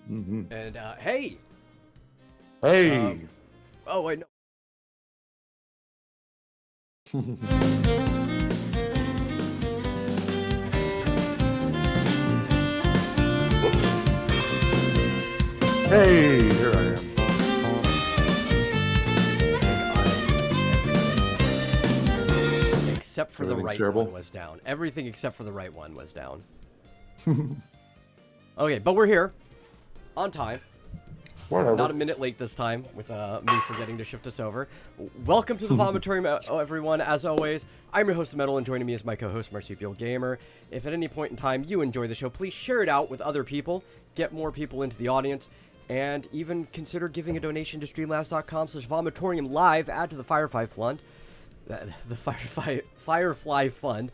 And hey. Hey. Oh wait, no. Hey, here I am. Except for the right one was down. Everything except for the right one was down. Okay, but we're here. On time. Whatever. Not a minute late this time, with me forgetting to shift us over. Welcome to the Vomitorium, everyone. As always, I'm your host, Metal, and joining me is my co-host, Marsupial Gamer. If at any point in time you enjoy the show, please share it out with other people, get more people into the audience, and even consider giving a donation to streamlabs.com/Vomitorium Live. Add to the Firefly Fund. The Firefly Fund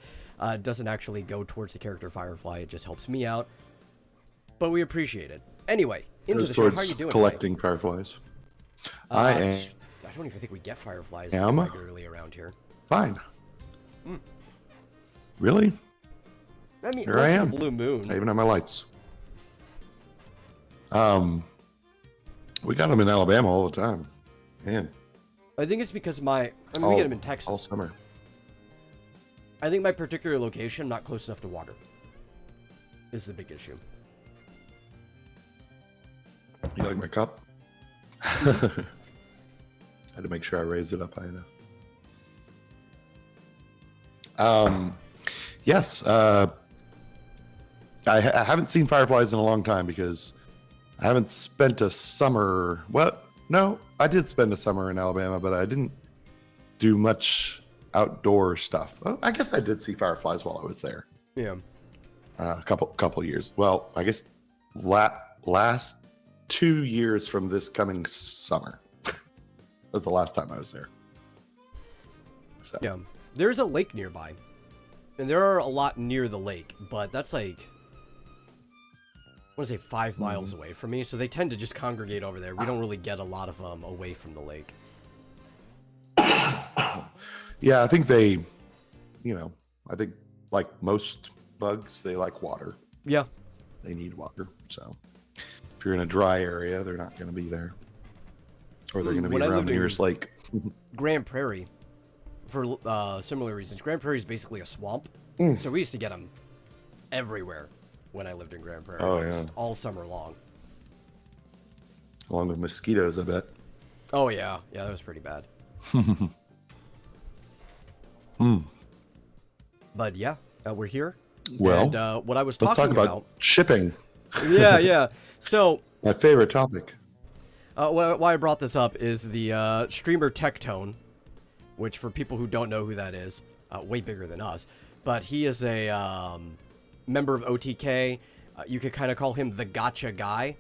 doesn't actually go towards the character Firefly. It just helps me out. But we appreciate it. Anyway, into the show. How are you doing? Collecting fireflies. I don't even think we get fireflies am regularly around here. Fine. Really? I mean, here I am. Blue moon. I even have my lights. We got them in Alabama all the time. Man. I think it's because we get them in Texas. All summer. I think my particular location, not close enough to water, is the big issue. You like my cup? I had to make sure I raised it up high enough. Yes. I haven't seen fireflies in a long time because I haven't spent a summer. Well, no, I did spend a summer in Alabama, but I didn't do much outdoor stuff. Well, I guess I did see fireflies while I was there. Yeah. A couple years. Well, I guess last 2 years from this coming summer. That was the last time I was there. So. Yeah. There's a lake nearby. And there are a lot near the lake, but that's like, I want to say 5 miles away from me, so they tend to just congregate over there. We don't really get a lot of them away from the lake. Yeah, I think I think like most bugs, they like water. Yeah. They need water, so if you're in a dry area, they're not going to be there. Or they're going to be around the nearest lake. Grand Prairie, for similar reasons. Grand Prairie is basically a swamp, so we used to get them everywhere when I lived in Grand Prairie. Oh, yeah. Just all summer long. Along with mosquitoes, I bet. Oh, yeah. Yeah, that was pretty bad. But, yeah, we're here. Well, and, what I was let's talking talk about shipping. Yeah. So, my favorite topic. Why I brought this up is the streamer Tectone, which for people who don't know who that is, way bigger than us, but he is a member of OTK. You could kind of call him the gotcha guy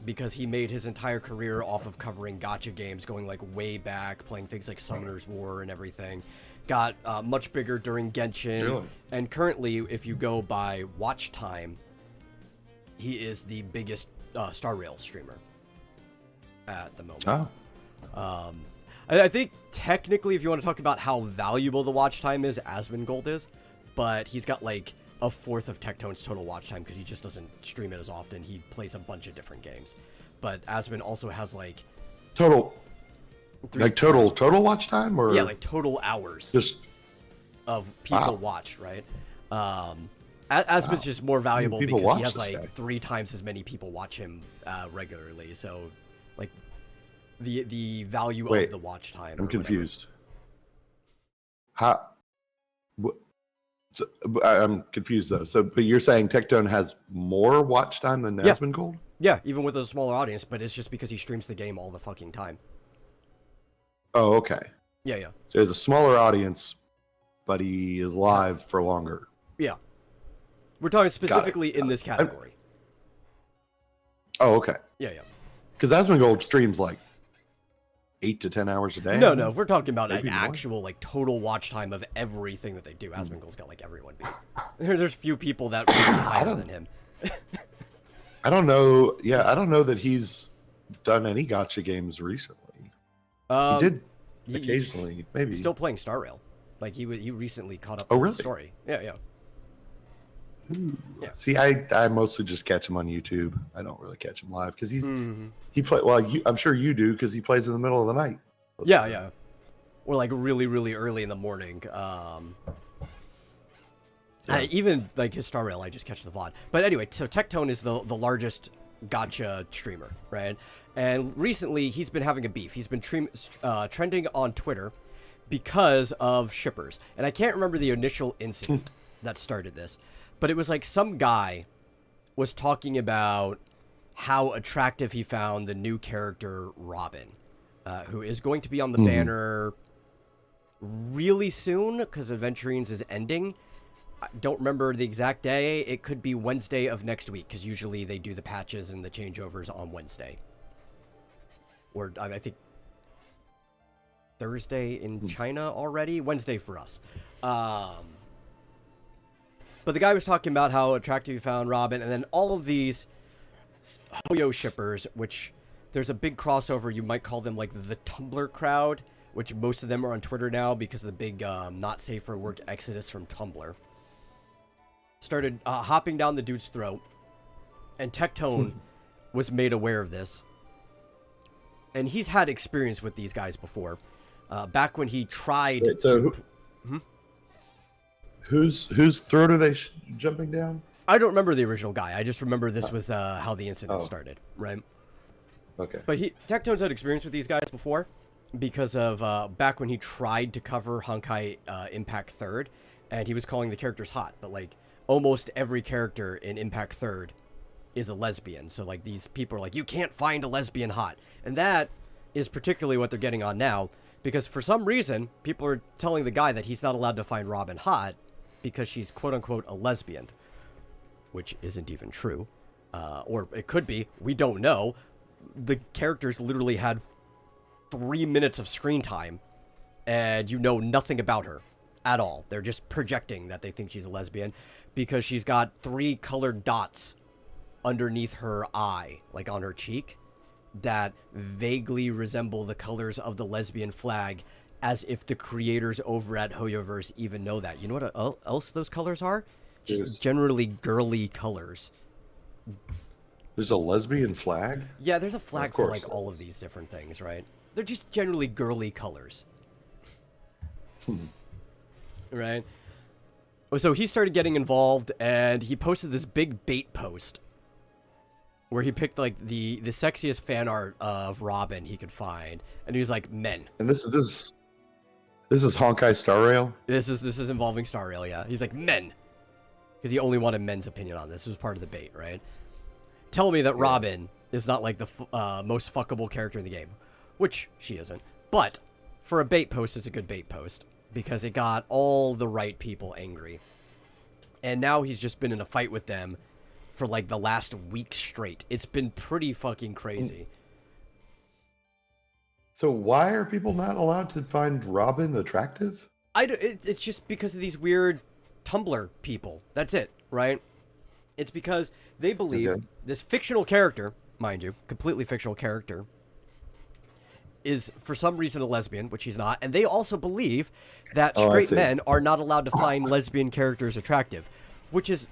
because he made his entire career off of covering gotcha games, going like way back, playing things like Summoner's War and everything. Got much bigger during Genshin, really? And currently, if you go by watch time, he is the biggest Star Rail streamer at the moment. Oh. I think technically, if you want to talk about how valuable the watch time is, Asmongold is, but he's got like a fourth of Tectone's total watch time because he just doesn't stream it as often. He plays a bunch of different games, but Asmon also has like total watch time, or yeah, like total hours just of people watch, right? Asmon's just more valuable because he has like 3 times as many people watch him regularly. So, like the value of the watch time. I'm confused. So, I'm confused though. So, but you're saying Tectone has more watch time than Asmongold? Yeah, even with a smaller audience, but it's just because he streams the game all the fucking time. Oh, okay. Yeah. So he has a smaller audience, but he is live for longer. Yeah. We're talking specifically in this category. Oh, okay. Yeah. Because Asmongold streams like 8 to 10 hours a day. No. If we're talking about like actual like total watch time of everything that they do, Asmongold's got like everyone beat. There's few people that would be higher than him. I don't know. Yeah, I don't know that he's done any gotcha games recently. He did occasionally, maybe. Still playing Star Rail. Like he recently caught up to the story. Yeah. Yeah. See, I mostly just catch him on YouTube. I don't really catch him live because he play well. I'm sure you do because he plays in the middle of the night. Yeah. Or like really, really early in the morning. Even like his Star Rail, I just catch the VOD. But anyway, so Tectone is the largest gacha streamer, right? And recently he's been having a beef. He's been trending on Twitter because of shippers. And I can't remember the initial incident that started this, but it was like some guy was talking about how attractive he found the new character Robin, who is going to be on the banner really soon because Aventurines is ending. I don't remember the exact day. It could be Wednesday of next week because usually they do the patches and the changeovers on Wednesday. Or I think Thursday in China already. Wednesday for us. But the guy was talking about how attractive he found Robin, and then all of these Hoyo shippers, which there's a big crossover. You might call them like the Tumblr crowd, which most of them are on Twitter now because of the big not safe for work exodus from Tumblr. Started hopping down the dude's throat, and Tectone was made aware of this. And he's had experience with these guys before. Back when he tried whose throat are they jumping down? I don't remember the original guy. I just remember this was how the incident started, right? Okay. But Tectone's had experience with these guys before because of back when he tried to cover Honkai Impact 3rd, and he was calling the characters hot. But like almost every character in Impact 3rd is a lesbian. So like these people are like, you can't find a lesbian hot. And that is particularly what they're getting on now, because for some reason, people are telling the guy that he's not allowed to find Robin hot because she's quote-unquote a lesbian, which isn't even true. Or it could be. We don't know. The characters literally had 3 minutes of screen time, and you know nothing about her at all. They're just projecting that they think she's a lesbian because she's got 3 colored dots underneath her eye, like on her cheek, that vaguely resemble the colors of the lesbian flag, as if the creators over at Hoyoverse even know that. You know what else those colors are? Just generally girly colors. There's a lesbian flag? Yeah, there's a flag for like all of these different things, right? They're just generally girly colors. Right? So he started getting involved, and he posted this big bait post where he picked like the sexiest fan art of Robin he could find, and he was like, men. And this is Honkai Star Rail? This is involving Star Rail, yeah. He's like, men. Because he only wanted men's opinion on this. This was part of the bait, right? Tell me that Robin is not like the most fuckable character in the game, which she isn't. But for a bait post, it's a good bait post because it got all the right people angry. And now he's just been in a fight with them for like the last week straight. It's been pretty fucking crazy. So why are people not allowed to find Robin attractive? It's just because of these weird Tumblr people. That's it, right? It's because they believe this fictional character, mind you, completely fictional character, is for some reason a lesbian, which he's not. And they also believe that straight men are not allowed to find lesbian characters attractive, which is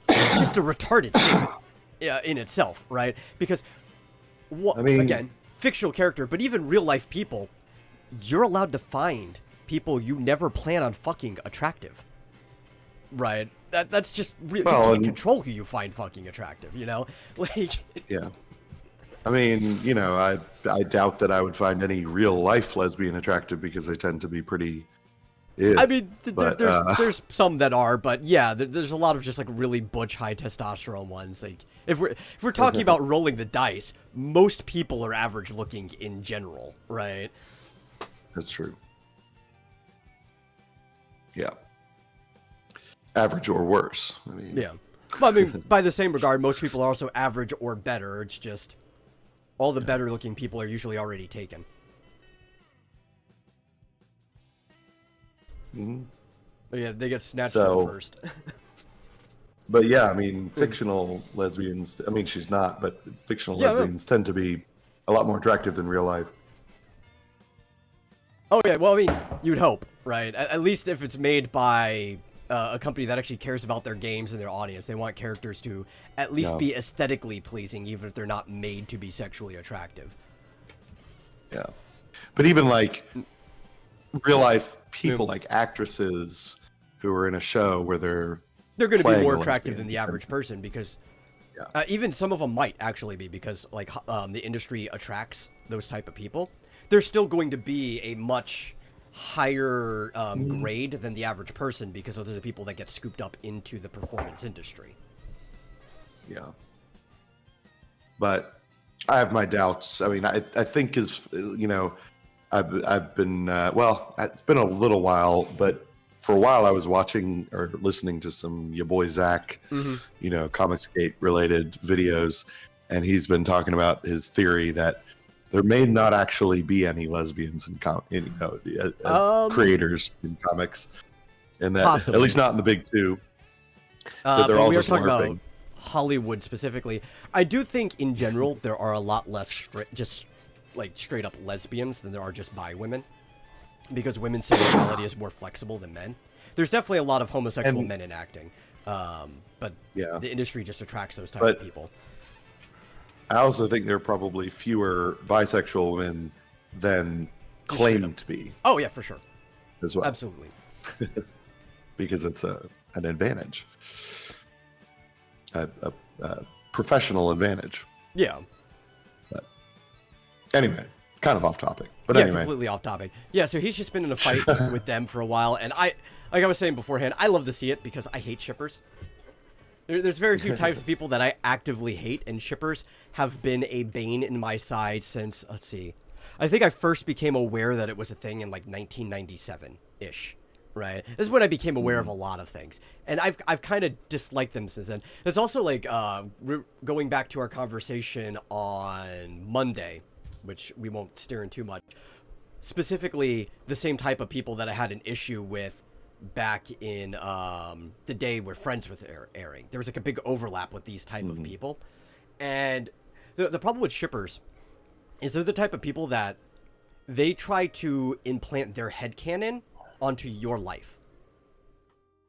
just a retarded statement in itself, right? Because, again, fictional character, but even real life people, you're allowed to find people you never plan on fucking attractive, right? That's just really, you can't control who you find fucking attractive, you know? Like, yeah. I mean, you know, I doubt that I would find any real life lesbian attractive because they tend to be pretty. I mean, there's some that are, but yeah, there's a lot of just like really butch, high testosterone ones. Like if we're talking about rolling the dice, most people are average looking in general, right? That's true. Yeah. Average or worse. I mean. Yeah. Well, I mean, by the same regard, most people are also average or better. It's just all the better looking people are usually already taken. Mm-hmm. But yeah, they get snatched up first. But yeah, I mean, fictional lesbians, I mean, she's not, but fictional lesbians tend to be a lot more attractive than real life. Oh yeah, well, I mean, you'd hope, right? At least if it's made by a company that actually cares about their games and their audience. They want characters to at least be aesthetically pleasing, even if they're not made to be sexually attractive. Yeah. But even like real life people, like actresses who are in a show where they're going to be playing more a attractive lesbian. than the average person because even some of them might actually be because like the industry attracts those type of people. They're still going to be a much higher grade than the average person because those are the people that get scooped up into the performance industry. Yeah. But I have my doubts. I mean, I think I've been, it's been a little while, but for a while I was watching or listening to some your boy Zach, Comicsgate related videos. And he's been talking about his theory that there may not actually be any lesbians in creators in comics, and that possibly. at least not in the big two. That they're but all we are just talking LARPing. about Hollywood specifically. I do think in general there are a lot less straight up lesbians than there are just bi women, because women's sexuality is more flexible than men. There's definitely a lot of homosexual men in acting, but the industry just attracts those type of people. I also think there are probably fewer bisexual women than claim to be. Oh yeah, for sure. As well, absolutely. Because it's an advantage, a professional advantage. Yeah. But anyway, kind of off topic. But yeah, anyway, completely off topic. Yeah, so he's just been in a fight with them for a while, and like I was saying beforehand, I love to see it because I hate shippers. There's very few types of people that I actively hate, and shippers have been a bane in my side since, let's see, I think I first became aware that it was a thing in like 1997-ish, right? This is when I became aware of a lot of things, and I've kind of disliked them since then. There's also like, going back to our conversation on Monday, which we won't steer in too much, specifically the same type of people that I had an issue with back in the day where Friends was airing. There was like a big overlap with these type of people, and the problem with shippers is they're the type of people that they try to implant their headcanon onto your life,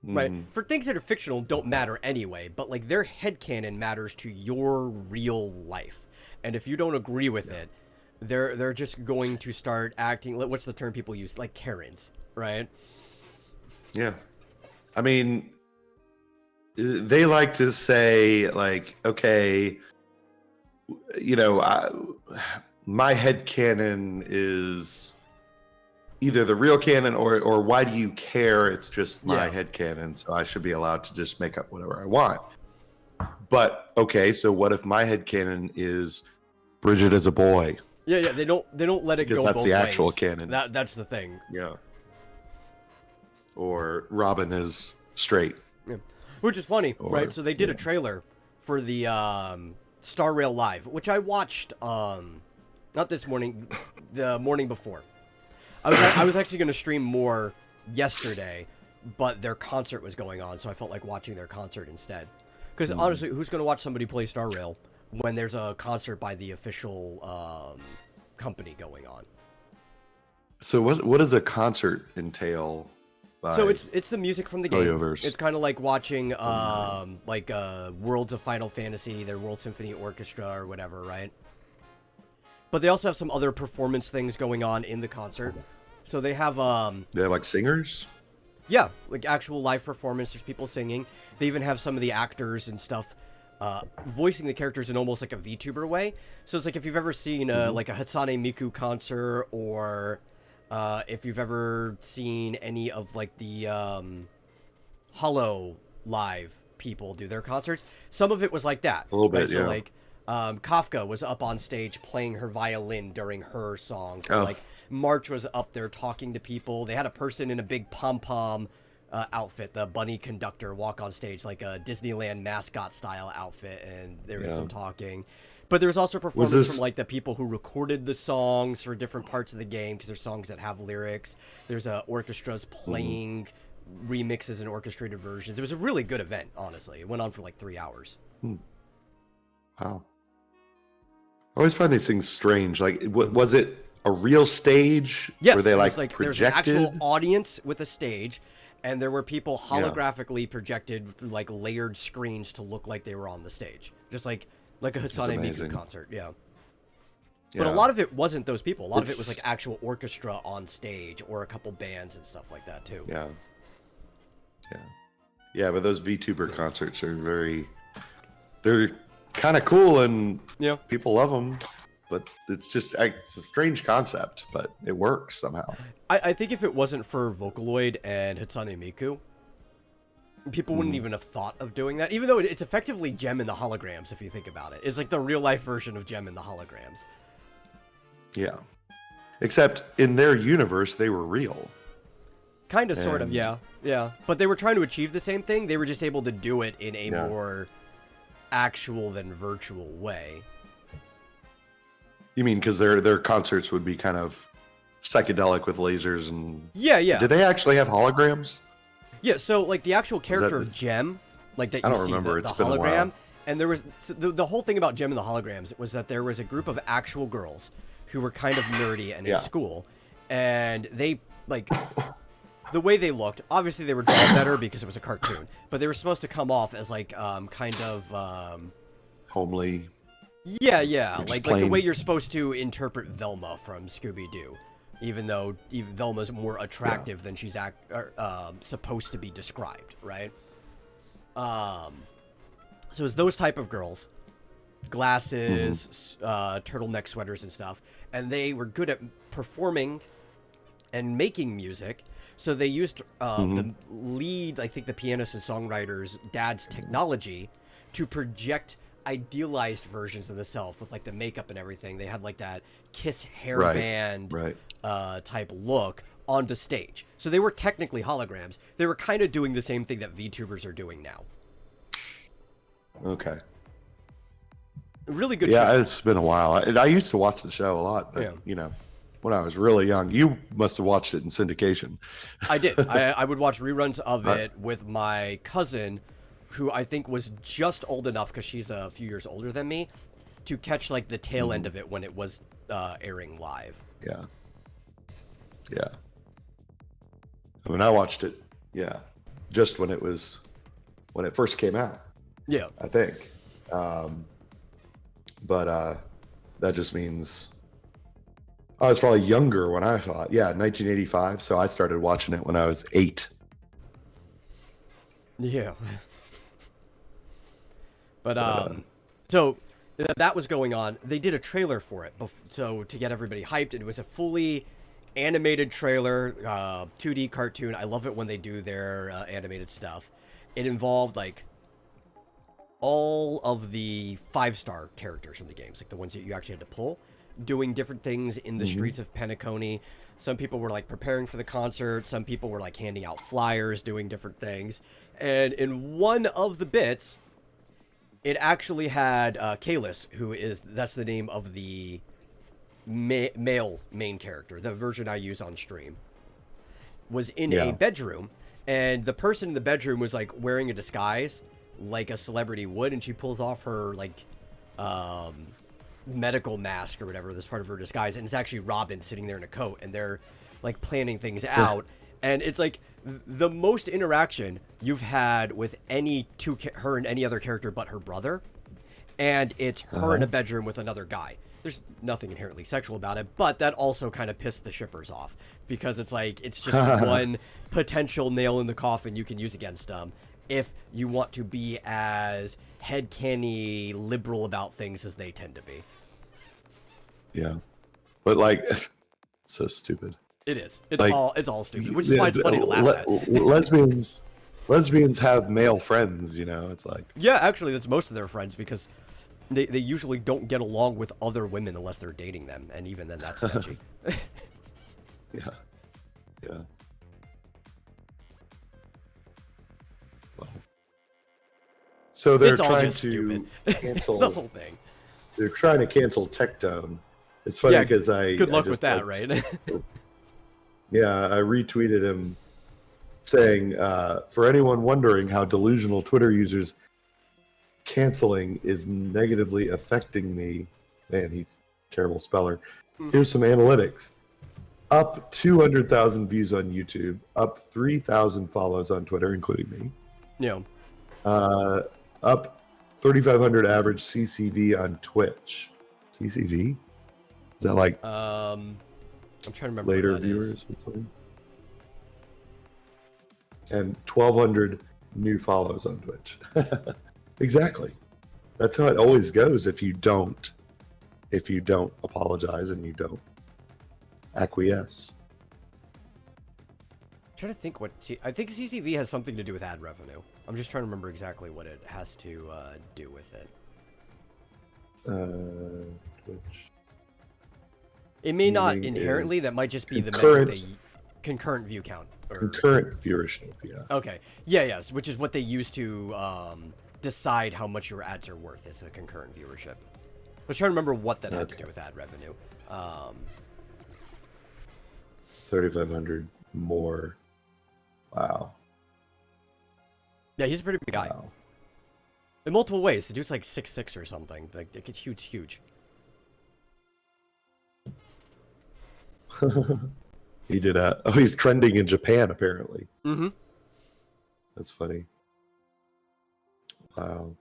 right? For things that are fictional don't matter anyway, but like their headcanon matters to your real life, and if you don't agree with it, they're just going to start acting, what's the term people use, like Karens, right? Yeah. I mean, they like to say, like, okay, my headcanon is either the real canon or why do you care? It's just my headcanon, so I should be allowed to just make up whatever I want. But, okay, so what if my headcanon is Bridget as a boy? Yeah, they don't let it go both ways. Because that's the actual canon. That's the thing. Yeah. Or Robin is straight. Yeah. Which is funny, right? So they did a trailer for the Star Rail Live, which I watched not this morning, the morning before. I was actually going to stream more yesterday, but their concert was going on, so I felt like watching their concert instead. Because honestly, who's going to watch somebody play Star Rail when there's a concert by the official company going on? So what does a concert entail? So it's the music from the game. Yoverse. It's kind of like watching Worlds of Final Fantasy, their World Symphony Orchestra or whatever, right? But they also have some other performance things going on in the concert. So they have they have like singers? Yeah, like actual live performance. There's people singing. They even have some of the actors and stuff voicing the characters in almost like a VTuber way. So it's like if you've ever seen like a Hatsune Miku concert, or if you've ever seen any of like the Hollow Live people do their concerts, some of it was like that. A little bit, right? So yeah. like Kafka was up on stage playing her violin during her song. Or, like March was up there talking to people. They had a person in a big pom-pom outfit, the bunny conductor, walk on stage like a Disneyland mascot style outfit, and there was some talking. But there's also performance from like the people who recorded the songs for different parts of the game, because there's songs that have lyrics. There's orchestras playing remixes and orchestrated versions. It was a really good event, honestly. It went on for like 3 hours. Wow. I always find these things strange. Like, was it a real stage? Yes, were they like there's an projected? actual audience with a stage, and there were people holographically projected through like layered screens to look like they were on the stage, just like a Hatsune Miku concert. Yeah. But a lot of it wasn't those people. A lot of it was like actual orchestra on stage or a couple bands and stuff like that too. Yeah. Yeah, but those VTuber concerts are they're kind of cool and people love them, but it's a strange concept, but it works somehow. I think if it wasn't for Vocaloid and Hatsune Miku, people wouldn't even have thought of doing that, even though it's effectively Gem in the holograms if you think about it. It's like the real life version of Gem in the holograms. Yeah. Except in their universe, they were real. Kind of, sort of, yeah. Yeah. But they were trying to achieve the same thing. They were just able to do it in a more actual than virtual way. You mean because their concerts would be kind of psychedelic with lasers and... Yeah, yeah. Did they actually have holograms? Yeah, so, like, the actual character of Gem, like, that you see the hologram, and there was... The whole thing about Gem and the holograms was that there was a group of actual girls who were kind of nerdy and in school, and they, like... The way they looked, obviously they were drawn better because it was a cartoon, but they were supposed to come off as like kind of homely. Yeah, like the way you're supposed to interpret Velma from Scooby-Doo, even though Velma's more attractive than she's supposed to be described, right? So it's those type of girls, glasses, turtleneck sweaters and stuff, and they were good at performing and making music. So they used the lead, I think the pianist and songwriter's dad's technology to project idealized versions of themselves with like the makeup and everything. They had like that Kiss hairband type look onto stage. So they were technically holograms. They were kind of doing the same thing that VTubers are doing now. Okay. Really good show. Yeah, it's been a while. I used to watch the show a lot, but you know, when I was really young. You must have watched it in syndication. I did. I would watch reruns of it with my cousin, who I think was just old enough, because she's a few years older than me, to catch like the tail end of it when it was airing live. Yeah. I mean, I watched it, just when it first came out. Yeah. I think. But that just means I was probably younger when I saw it. Yeah, 1985. So I started watching it when I was 8. Yeah. But so that was going on. They did a trailer for it, so to get everybody hyped. It was a fully animated trailer, 2D cartoon. I love it when they do their animated stuff. It involved like all of the 5-star characters from the games, like the ones that you actually had to pull, doing different things in the streets of Penacony. Some people were like preparing for the concert. Some people were like handing out flyers, doing different things. And in one of the bits, it actually had Kalis, that's the name of the male main character, the version I use on stream, was in a bedroom, and the person in the bedroom was like wearing a disguise like a celebrity would, and she pulls off her like medical mask or whatever, this part of her disguise, and it's actually Robin sitting there in a coat, and they're like planning things out. And it's like the most interaction you've had with her and any other character but her brother, and it's her in a bedroom with another guy. There's nothing inherently sexual about it, but that also kind of pissed the shippers off, because it's like it's just one potential nail in the coffin you can use against them if you want to be as headcanny liberal about things as they tend to be. Yeah, but like, it's so stupid. It is. It's like, all stupid, which is why it's funny to laugh at. Lesbians have male friends, you know. It's like, yeah, actually, that's most of their friends, because they usually don't get along with other women unless they're dating them, and even then, that's sketchy. Yeah. Well, so they're trying to cancel the whole thing. They're trying to cancel Tectone. It's funny because good luck with that, right? Yeah, I retweeted him saying, for anyone wondering how delusional Twitter users canceling is negatively affecting me. Man, he's a terrible speller. Here's some analytics. Up 200,000 views on YouTube. Up 3,000 follows on Twitter, including me. Yeah. Up 3,500 average CCV on Twitch. CCV? Is that like I'm trying to remember later what that viewers is. or something? And 1,200 new follows on Twitch. Exactly. That's how it always goes if you don't apologize and you don't acquiesce. I'm trying to think I think CCV has something to do with ad revenue. I'm just trying to remember exactly what it has to do with it. Twitch. It may not Meaning inherently. is That might just be the concurrent- metric concurrent view count. Concurrent viewership, yeah. Okay. Yeah, which is what they use to decide how much your ads are worth is a concurrent viewership. I was trying to remember what that had to do with ad revenue. 3,500 more. Wow. Yeah, he's a pretty big guy. Wow. In multiple ways. The dude's like 6'6" or something. Like, it's huge. He did he's trending in Japan apparently. Mm-hmm. That's funny. Wow.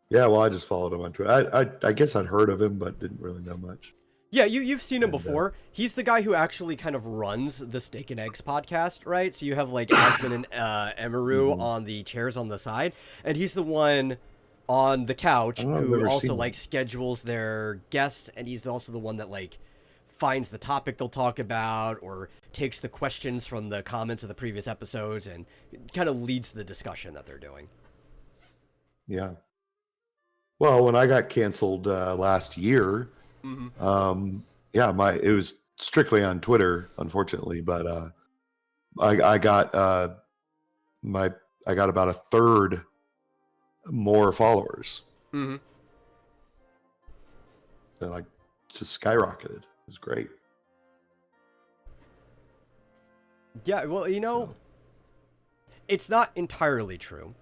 Yeah, well, I just followed him on Twitter. I guess I'd heard of him, but didn't really know much. Yeah, you've seen him before. He's the guy who actually kind of runs the Steak and Eggs podcast, right? So you have like Aspen and Emaru on the chairs on the side, and he's the one on the couch who also like schedules their guests, and he's also the one that like finds the topic they'll talk about or takes the questions from the comments of the previous episodes and kind of leads the discussion that they're doing. Yeah. Well, when I got canceled last year, it was strictly on Twitter, unfortunately, but I got about a third more followers. Mm-hmm. They like just skyrocketed. It was great. Yeah, well, it's not entirely true,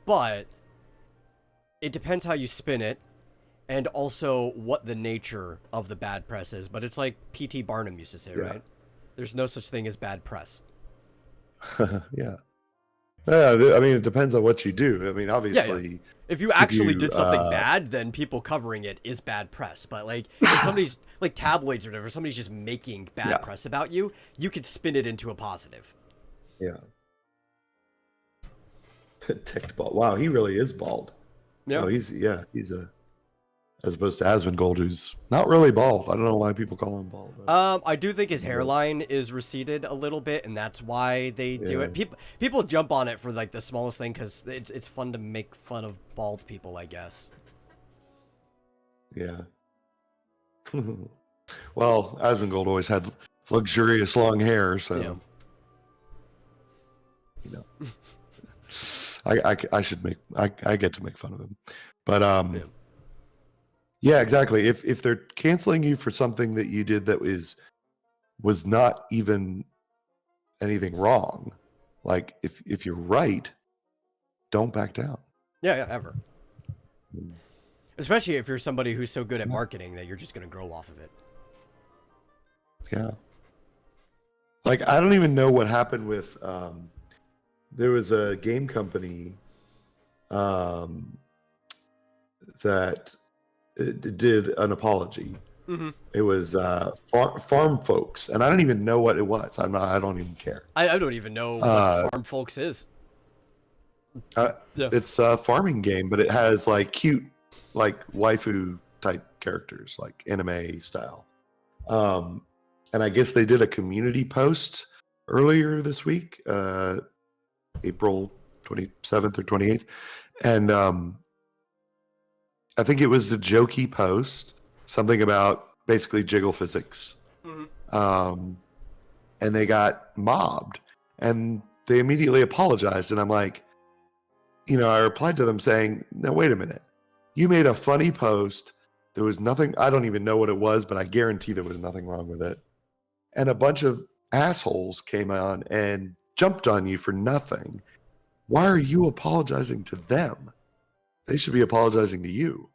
but it depends how you spin it, and also what the nature of the bad press is. But it's like P.T. Barnum used to say, right? There's no such thing as bad press. Yeah. Yeah, I mean, it depends on what you do. I mean, obviously... Yeah. If you actually did something bad, then people covering it is bad press. But, like, if somebody's, like, tabloids or whatever, somebody's just making bad press about you, you could spin it into a positive. Yeah. Ticked bald. Wow, he really is bald. Yeah. Oh, he's a... As opposed to Asmongold, who's not really bald. I don't know why people call him bald. I do think his hairline is receded a little bit, and that's why they do it. People jump on it for like the smallest thing because it's fun to make fun of bald people, I guess. Yeah. Well, Asmongold always had luxurious long hair, so I should make I get to make fun of him, but Yeah, exactly. If they're canceling you for something that you did that was not even anything wrong, like if you're right, don't back down. Yeah, ever. Especially if you're somebody who's so good at marketing that you're just going to grow off of it. Yeah. Like, I don't even know what happened with there was a game company that did an apology. Mm-hmm. It was Farm Folks, and I don't even know what it was. I don't even care. I don't even know what Farm Folks is. It's a farming game, but it has like cute, like waifu type characters, like anime style. And I guess they did a community post earlier this week, April 27th or 28th, and I think it was the jokey post, something about basically jiggle physics. Mm-hmm. And they got mobbed, and they immediately apologized. And I'm like, I replied to them saying, "No, wait a minute. You made a funny post. There was nothing. I don't even know what it was, but I guarantee there was nothing wrong with it. And a bunch of assholes came on and jumped on you for nothing. Why are you apologizing to them? They should be apologizing to you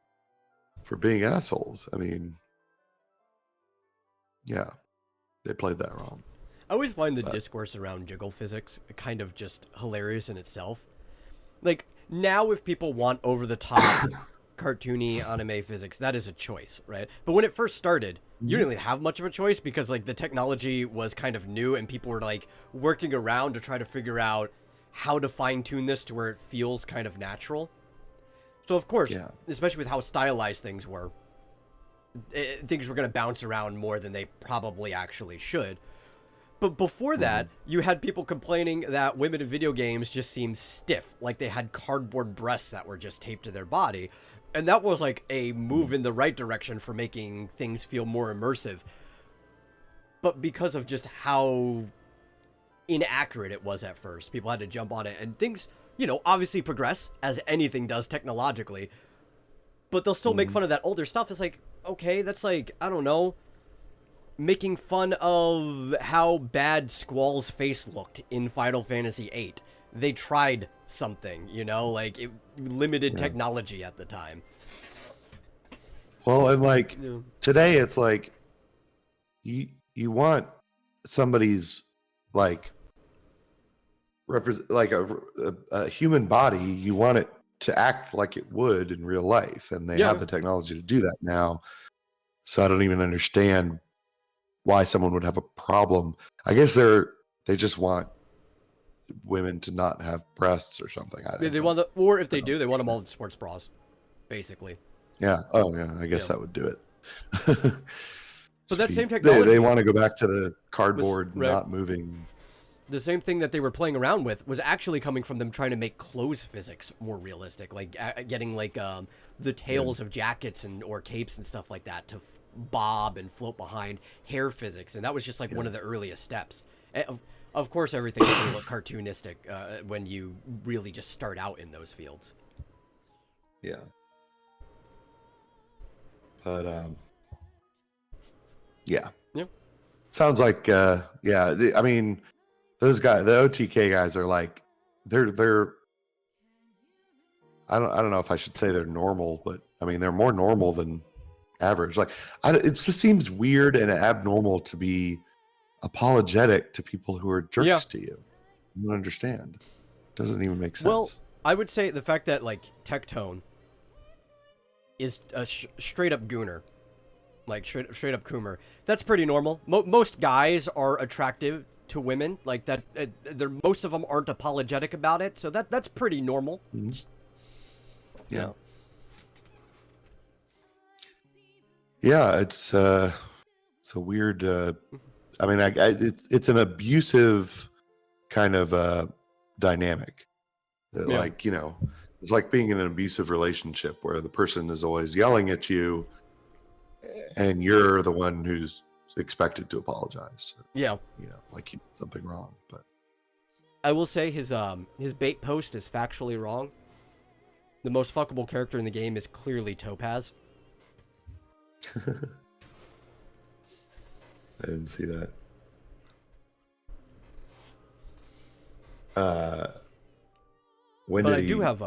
for being assholes." I mean, yeah. they played that wrong. I always find the discourse around jiggle physics kind of just hilarious in itself. Like, now if people want over-the-top cartoony anime physics, that is a choice, right? But when it first started, you didn't really have much of a choice because, like, the technology was kind of new and people were, like, working around to try to figure out how to fine-tune this to where it feels kind of natural. So, of course, especially with how stylized things were going to bounce around more than they probably actually should. But before that, you had people complaining that women in video games just seemed stiff, like they had cardboard breasts that were just taped to their body. And that was like a move in the right direction for making things feel more immersive. But because of just how inaccurate it was at first, people had to jump on it. And things, you know, obviously progress, as anything does technologically. But they'll still make fun of that older stuff. It's like, okay, that's like, I don't know, making fun of how bad Squall's face looked in Final Fantasy VIII. They tried something, you know, like it limited technology at the time. Well, and like today, it's like you want somebody's like represent like a human body. You want it to act like it would in real life, and they have the technology to do that now. So I don't even understand why someone would have a problem. I guess they just want women to not have breasts or something. They want or if they do, they want them all in sports bras, basically. Yeah. Oh, yeah. I guess that would do it. But that same technology, they want to go back to the cardboard not moving. The same thing that they were playing around with was actually coming from them trying to make clothes physics more realistic, like getting like the tails of jackets or capes and stuff like that to bob and float behind hair physics, and that was just like one of the earliest steps. Of course, everything will look cartoonistic when you really just start out in those fields. Yeah. But yeah. Sounds like I mean, those guys, the OTK guys are like they're I don't know if I should say they're normal, but I mean they're more normal than average. Like it just seems weird and abnormal to be apologetic to people who are jerks to you. You don't understand. Doesn't even make sense. Well, I would say the fact that like Tectone is a straight up gooner, like straight up coomer. That's pretty normal. Most guys are attractive to women like that. Most of them aren't apologetic about it, so that's pretty normal. Yeah. Yeah, it's a weird. I mean, it's an abusive kind of dynamic. That, like, you know, it's like being in an abusive relationship where the person is always yelling at you, and you're the one who's expected to apologize. Yeah, you know, like you did something wrong. But I will say his bait post is factually wrong. The most fuckable character in the game is clearly Topaz. I didn't see that. When but did I he... do have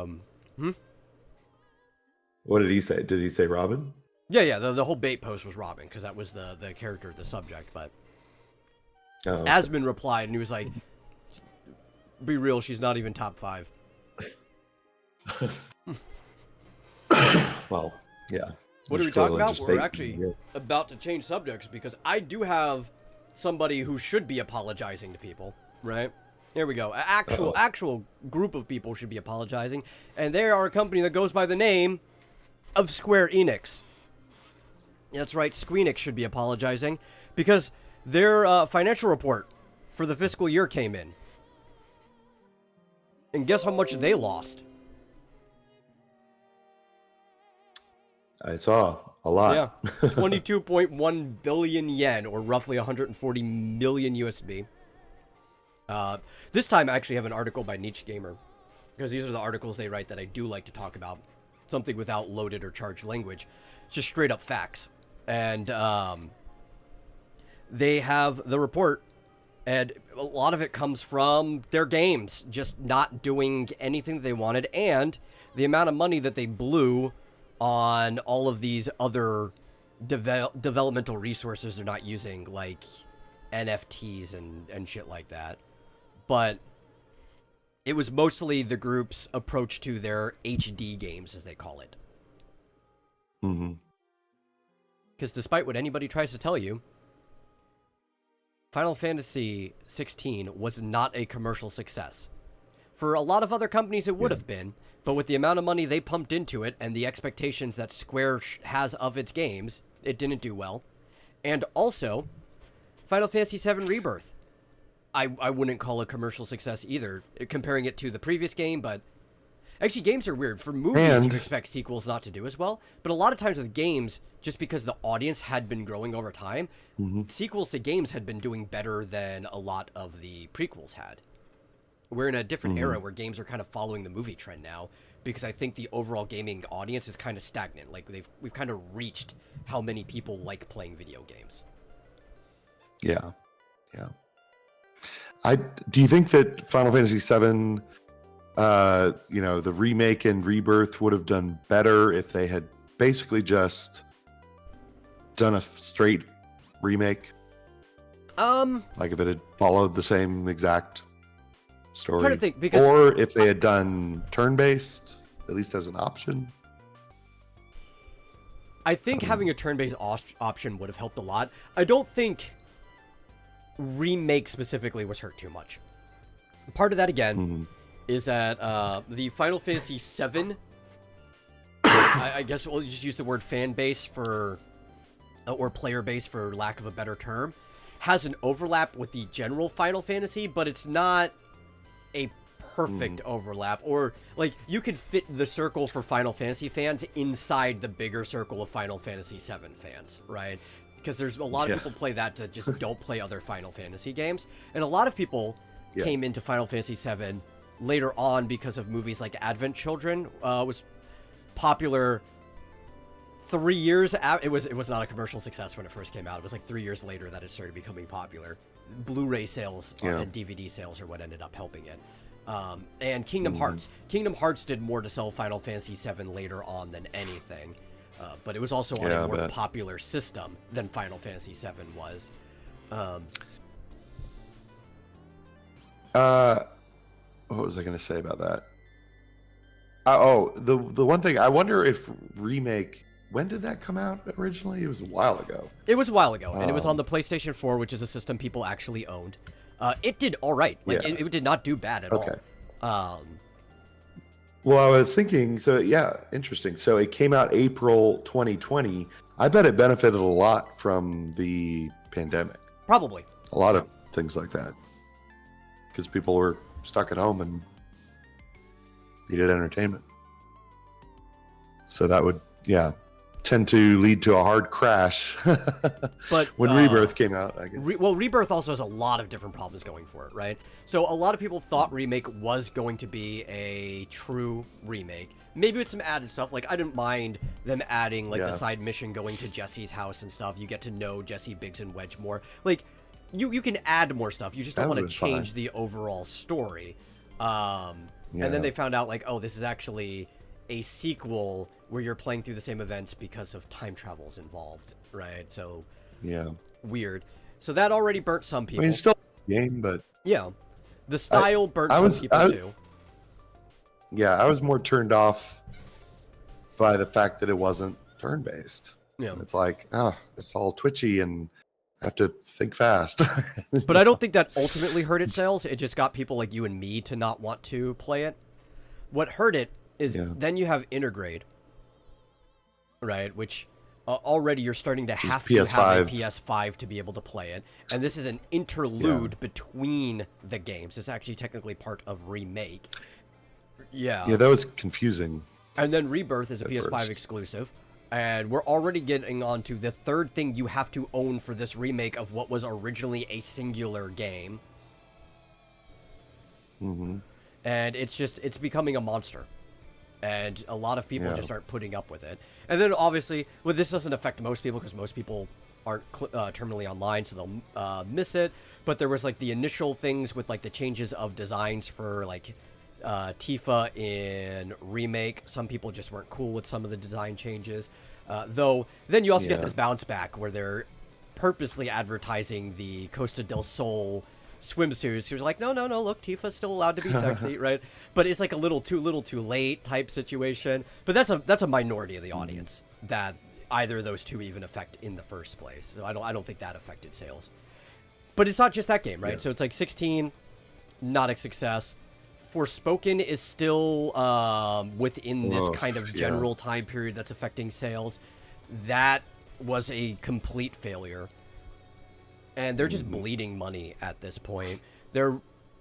What did he say? Did he say Robin? Yeah. The whole bait post was Robin because that was the character, the subject. But okay. Asmund replied and he was like, "Be real, she's not even top 5." Well, yeah. What are we talking about? We're actually about to change subjects because I do have somebody who should be apologizing to people, right? There we go. Actual group of people should be apologizing, and they are a company that goes by the name of Square Enix. That's right, Squeenix should be apologizing because their financial report for the fiscal year came in. And guess how much they lost? I saw a lot. Yeah, 22.1 billion yen, or roughly 140 million USD. This time I actually have an article by Niche Gamer, because these are the articles they write that I do like to talk about. Something without loaded or charged language. Just straight up facts. And they have the report, and a lot of it comes from their games just not doing anything that they wanted, and the amount of money that they blew on all of these other developmental resources they're not using, like NFTs and shit like that. But it was mostly the group's approach to their HD games, as they call it. Mm-hmm. Because despite what anybody tries to tell you, Final Fantasy 16 was not a commercial success. For a lot of other companies, it would have been, but with the amount of money they pumped into it and the expectations that Square has of its games, it didn't do well. And also, Final Fantasy VII Rebirth, I wouldn't call a commercial success either, comparing it to the previous game, but actually games are weird. For movies, you expect sequels not to do as well, but a lot of times with games, just because the audience had been growing over time, sequels to games had been doing better than a lot of the prequels had. We're in a different era where games are kind of following the movie trend now, because I think the overall gaming audience is kind of stagnant. Like we've kind of reached how many people like playing video games. Yeah. Do you think that Final Fantasy VII, the remake and rebirth would have done better if they had basically just done a straight remake? Like if it had followed the same exact story, I'm trying to think, because or if they had done turn-based, at least as an option. I think having a turn-based option would have helped a lot. I don't think remake specifically was hurt too much. Part of that, again, is that the Final Fantasy VII, I guess we'll just use the word fan base for, or player base for lack of a better term, has an overlap with the general Final Fantasy, but it's not a perfect overlap. Or, like, you could fit the circle for Final Fantasy fans inside the bigger circle of Final Fantasy VII fans, right? Because there's a lot of people play that to just don't play other Final Fantasy games. And a lot of people came into Final Fantasy VII later on because of movies like Advent Children. Was popular 3 years it was not a commercial success when it first came out. It was like 3 years later that it started becoming popular. Blu-ray sales and DVD sales are what ended up helping it. And Kingdom Hearts. Kingdom Hearts did more to sell Final Fantasy VII later on than anything. But it was also on a more popular system than Final Fantasy VII was. What was I going to say about that? The one thing, I wonder if remake, when did that come out originally? It was a while ago. It was a while ago, and it was on the PlayStation 4, which is a system people actually owned. It did all right. Like, it did not do bad at all. Well, I was thinking, so yeah, interesting. So it came out April 2020. I bet it benefited a lot from the pandemic. Probably. A lot of things like that. Because people were stuck at home and needed entertainment. So that would, tend to lead to a hard crash. But when Rebirth came out, I guess. Rebirth also has a lot of different problems going for it, right? So a lot of people thought Remake was going to be a true remake. Maybe with some added stuff. Like, I didn't mind them adding, like, the side mission going to Jesse's house and stuff. You get to know Jesse, Biggs, and Wedge more. Like, you can add more stuff. You just don't want to change the overall story. And then they found out, like, oh, this is actually a sequel where you're playing through the same events because of time travels involved, right? So, weird. So that already burnt some people. I mean, it's still a game, but... Yeah. The style burnt some people, too. Yeah, I was more turned off by the fact that it wasn't turn-based. Yeah. It's like, it's all twitchy and I have to think fast. But I don't think that ultimately hurt its sales. It just got people like you and me to not want to play it. What hurt it is then you have Intergrade, right? Which already you're starting to have to have a PS5 to be able to play it. And this is an interlude between the games. It's actually technically part of Remake. Yeah, that was confusing. And then Rebirth is a PS5 exclusive. And we're already getting on to the third thing you have to own for this remake of what was originally a singular game. And it's becoming a monster. And a lot of people just aren't putting up with it. And then obviously, this doesn't affect most people because most people aren't terminally online, so they'll miss it. But there was like the initial things with like the changes of designs for like Tifa in Remake. Some people just weren't cool with some of the design changes. Though then you also get this bounce back where they're purposely advertising the Costa del Sol swimsuits. He was like, no, look, Tifa's still allowed to be sexy, right? But it's like a little too late type situation. But that's a minority of the audience that either of those two even affect in the first place. So I don't think that affected sales. But it's not just that game, right? Yeah. So it's like 16, not a success. Forspoken is still within this kind of general time period that's affecting sales. That was a complete failure. And they're just bleeding money at this point.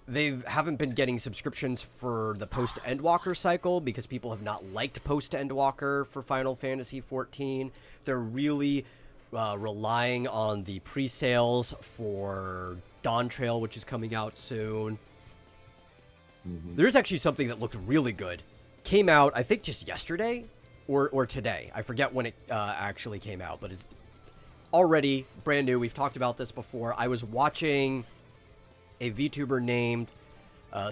They haven't been getting subscriptions for the post-Endwalker cycle because people have not liked post-Endwalker for Final Fantasy XIV. They're really relying on the pre-sales for Dawn Trail, which is coming out soon. There's actually something that looked really good. Came out, I think, just yesterday or today. I forget when it actually came out, but it's already brand new. We've talked about this before. I was watching a VTuber named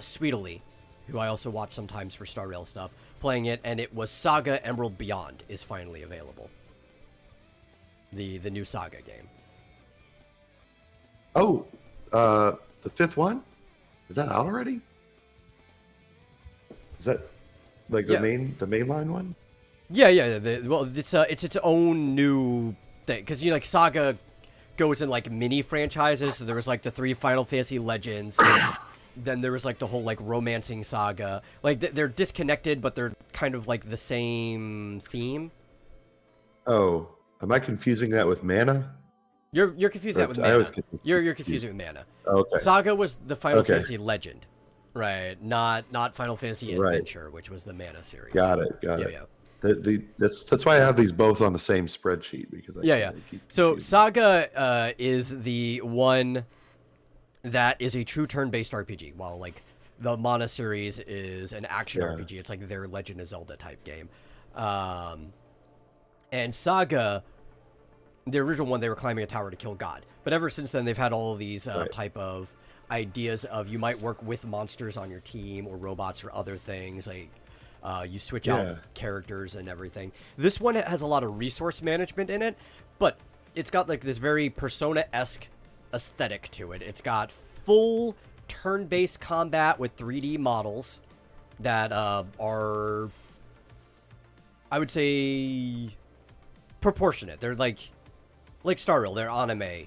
Sweetly, who I also watch sometimes for Star Rail stuff, playing it, and it was Saga Emerald Beyond is finally available. The new Saga game. Oh, the fifth one? Is that out already? Is that like the mainline one? Yeah. Well, it's its own new thing because like Saga goes in like mini franchises. So there was like the 3 Final Fantasy Legends. Then there was like the whole like romancing saga. Like they're disconnected, but they're kind of like the same theme. Oh, am I confusing that with Mana? You're confusing that with Mana. You're confusing with Mana. Okay. Saga was the Final Fantasy Legend, right? Not Final Fantasy Adventure, which was the Mana series. Got it. Yeah. That's why I have these both on the same spreadsheet because So Saga is the one that is a true turn-based RPG, while like the Mana series is an action RPG. It's like their Legend of Zelda type game. And Saga, the original one, they were climbing a tower to kill God. But ever since then, they've had all of these type of ideas of you might work with monsters on your team or robots or other things. Like you switch out characters and everything. This one has a lot of resource management in it, but it's got like this very Persona-esque aesthetic to it. It's got full turn-based combat with 3D models that are, I would say, proportionate. They're like Star Rail. They're anime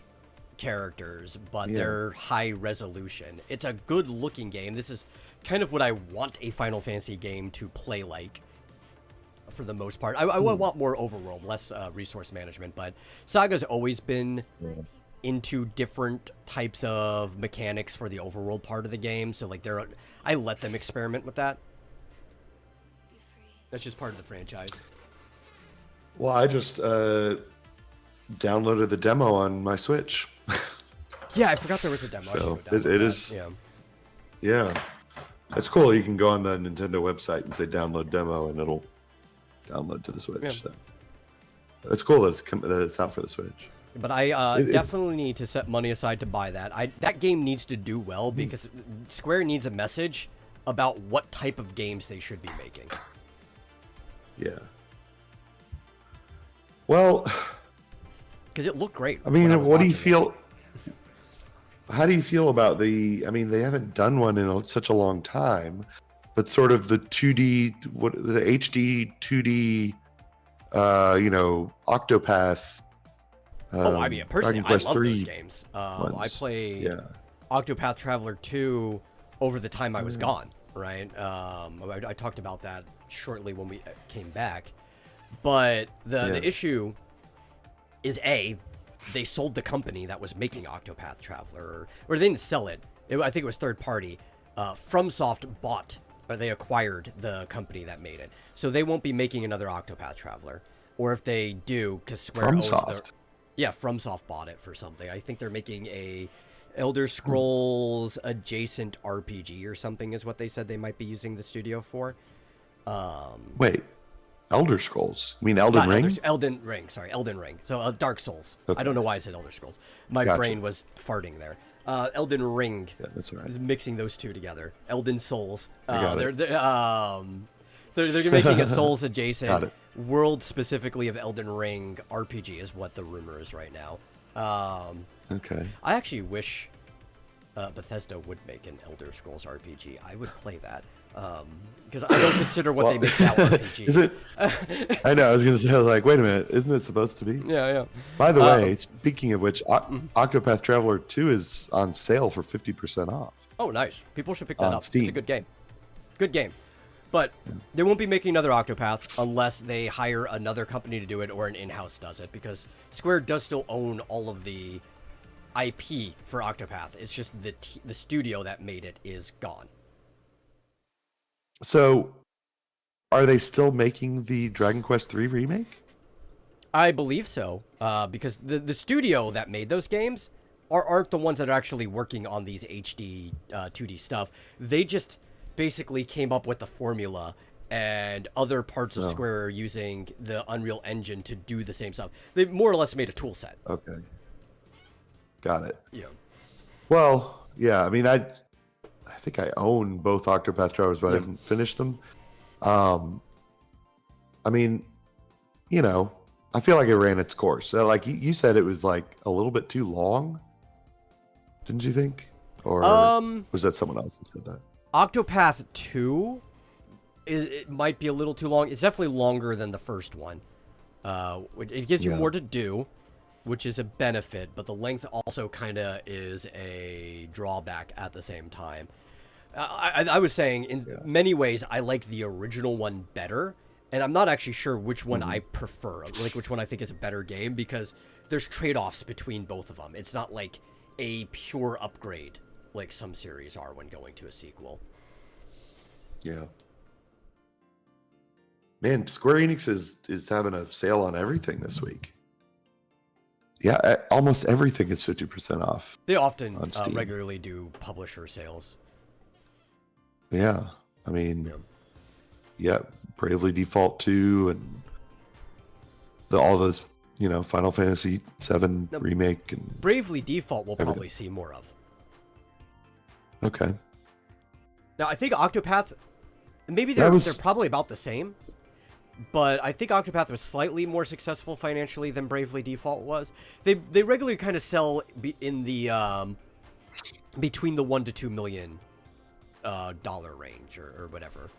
characters, but they're high resolution. It's a good looking game. This is kind of what I want a Final Fantasy game to play like for the most part. I want more overworld, less resource management, but Saga's always been into different types of mechanics for the overworld part of the game. So like I let them experiment with that. That's just part of the franchise. Well, I just downloaded the demo on my Switch. Yeah, I forgot there was a demo. So it is. Yeah, it's cool. You can go on the Nintendo website and say download demo, and it'll download to the Switch. Yeah. So it's cool that it's out for the Switch. But I definitely need to set money aside to buy that. That game needs to do well because Square needs a message about what type of games they should be making. Yeah. Well, because it looked great. I mean, what do you feel? How do you feel about they haven't done one in such a long time, but sort of the 2D, the HD 2D, Octopath. I mean, personally, I love those games. Ones. I played Octopath Traveler 2 over the time I was gone, right? I talked about that shortly when we came back. But the issue is, they sold the company that was making Octopath Traveler, or they didn't sell it. I think it was third party. FromSoft they acquired the company that made it. So they won't be making another Octopath Traveler. Or if they do, because Square owns FromSoft bought it for something. I think they're making a Elder Scrolls adjacent RPG or something is what they said they might be using the studio for. Wait. Elder Scrolls? You mean Elden Ring? Elden Ring. So Dark Souls. Okay. I don't know why I said Elder Scrolls. My brain was farting there. Elden Ring. Yeah, that's right. Mixing those two together. Elden Souls. They're making a Souls adjacent world specifically of Elden Ring RPG is what the rumor is right now. Okay. I actually wish Bethesda would make an Elder Scrolls RPG. I would play that. Because I don't consider what they make now RPGs. Is it? I know. I was gonna say. I was like, wait a minute. Isn't it supposed to be? Yeah. By the way, speaking of which, Octopath Traveler 2 is on sale for 50% off. Oh, nice. People should pick that up. Steam. It's a good game. Good game. But they won't be making another Octopath unless they hire another company to do it or an in-house does it, because Square does still own all of the IP for Octopath. It's just the studio that made it is gone. So, are they still making the Dragon Quest III remake? I believe so, because the studio that made those games aren't the ones that are actually working on these HD 2D stuff. They just basically came up with the formula, and other parts of Square are using the Unreal Engine to do the same stuff. They more or less made a tool set. Okay. Got it. Yeah. Well, yeah. I mean, I think I own both Octopath Travelers, but I haven't finished them. I mean, you know, I feel like it ran its course. So, like you said, it was like a little bit too long. Didn't you think? Or was that someone else who said that? Octopath 2, it might be a little too long. It's definitely longer than the first one. It gives you more to do, which is a benefit, but the length also kind of is a drawback at the same time. I was saying, in many ways, I like the original one better, and I'm not actually sure which one I prefer, like which one I think is a better game, because there's trade-offs between both of them. It's not like a pure upgrade like some series are when going to a sequel. Yeah. Man, Square Enix is having a sale on everything this week. Yeah, almost everything is 50% off. They often regularly do publisher sales. Yeah. I mean, Bravely Default 2 and all those, Final Fantasy 7 remake. And Bravely Default we'll probably see more of. Okay. Now, I think Octopath, maybe they're probably about the same, but I think Octopath was slightly more successful financially than Bravely Default was. They regularly kind of sell in the between the $1 to $2 million dollar range or whatever,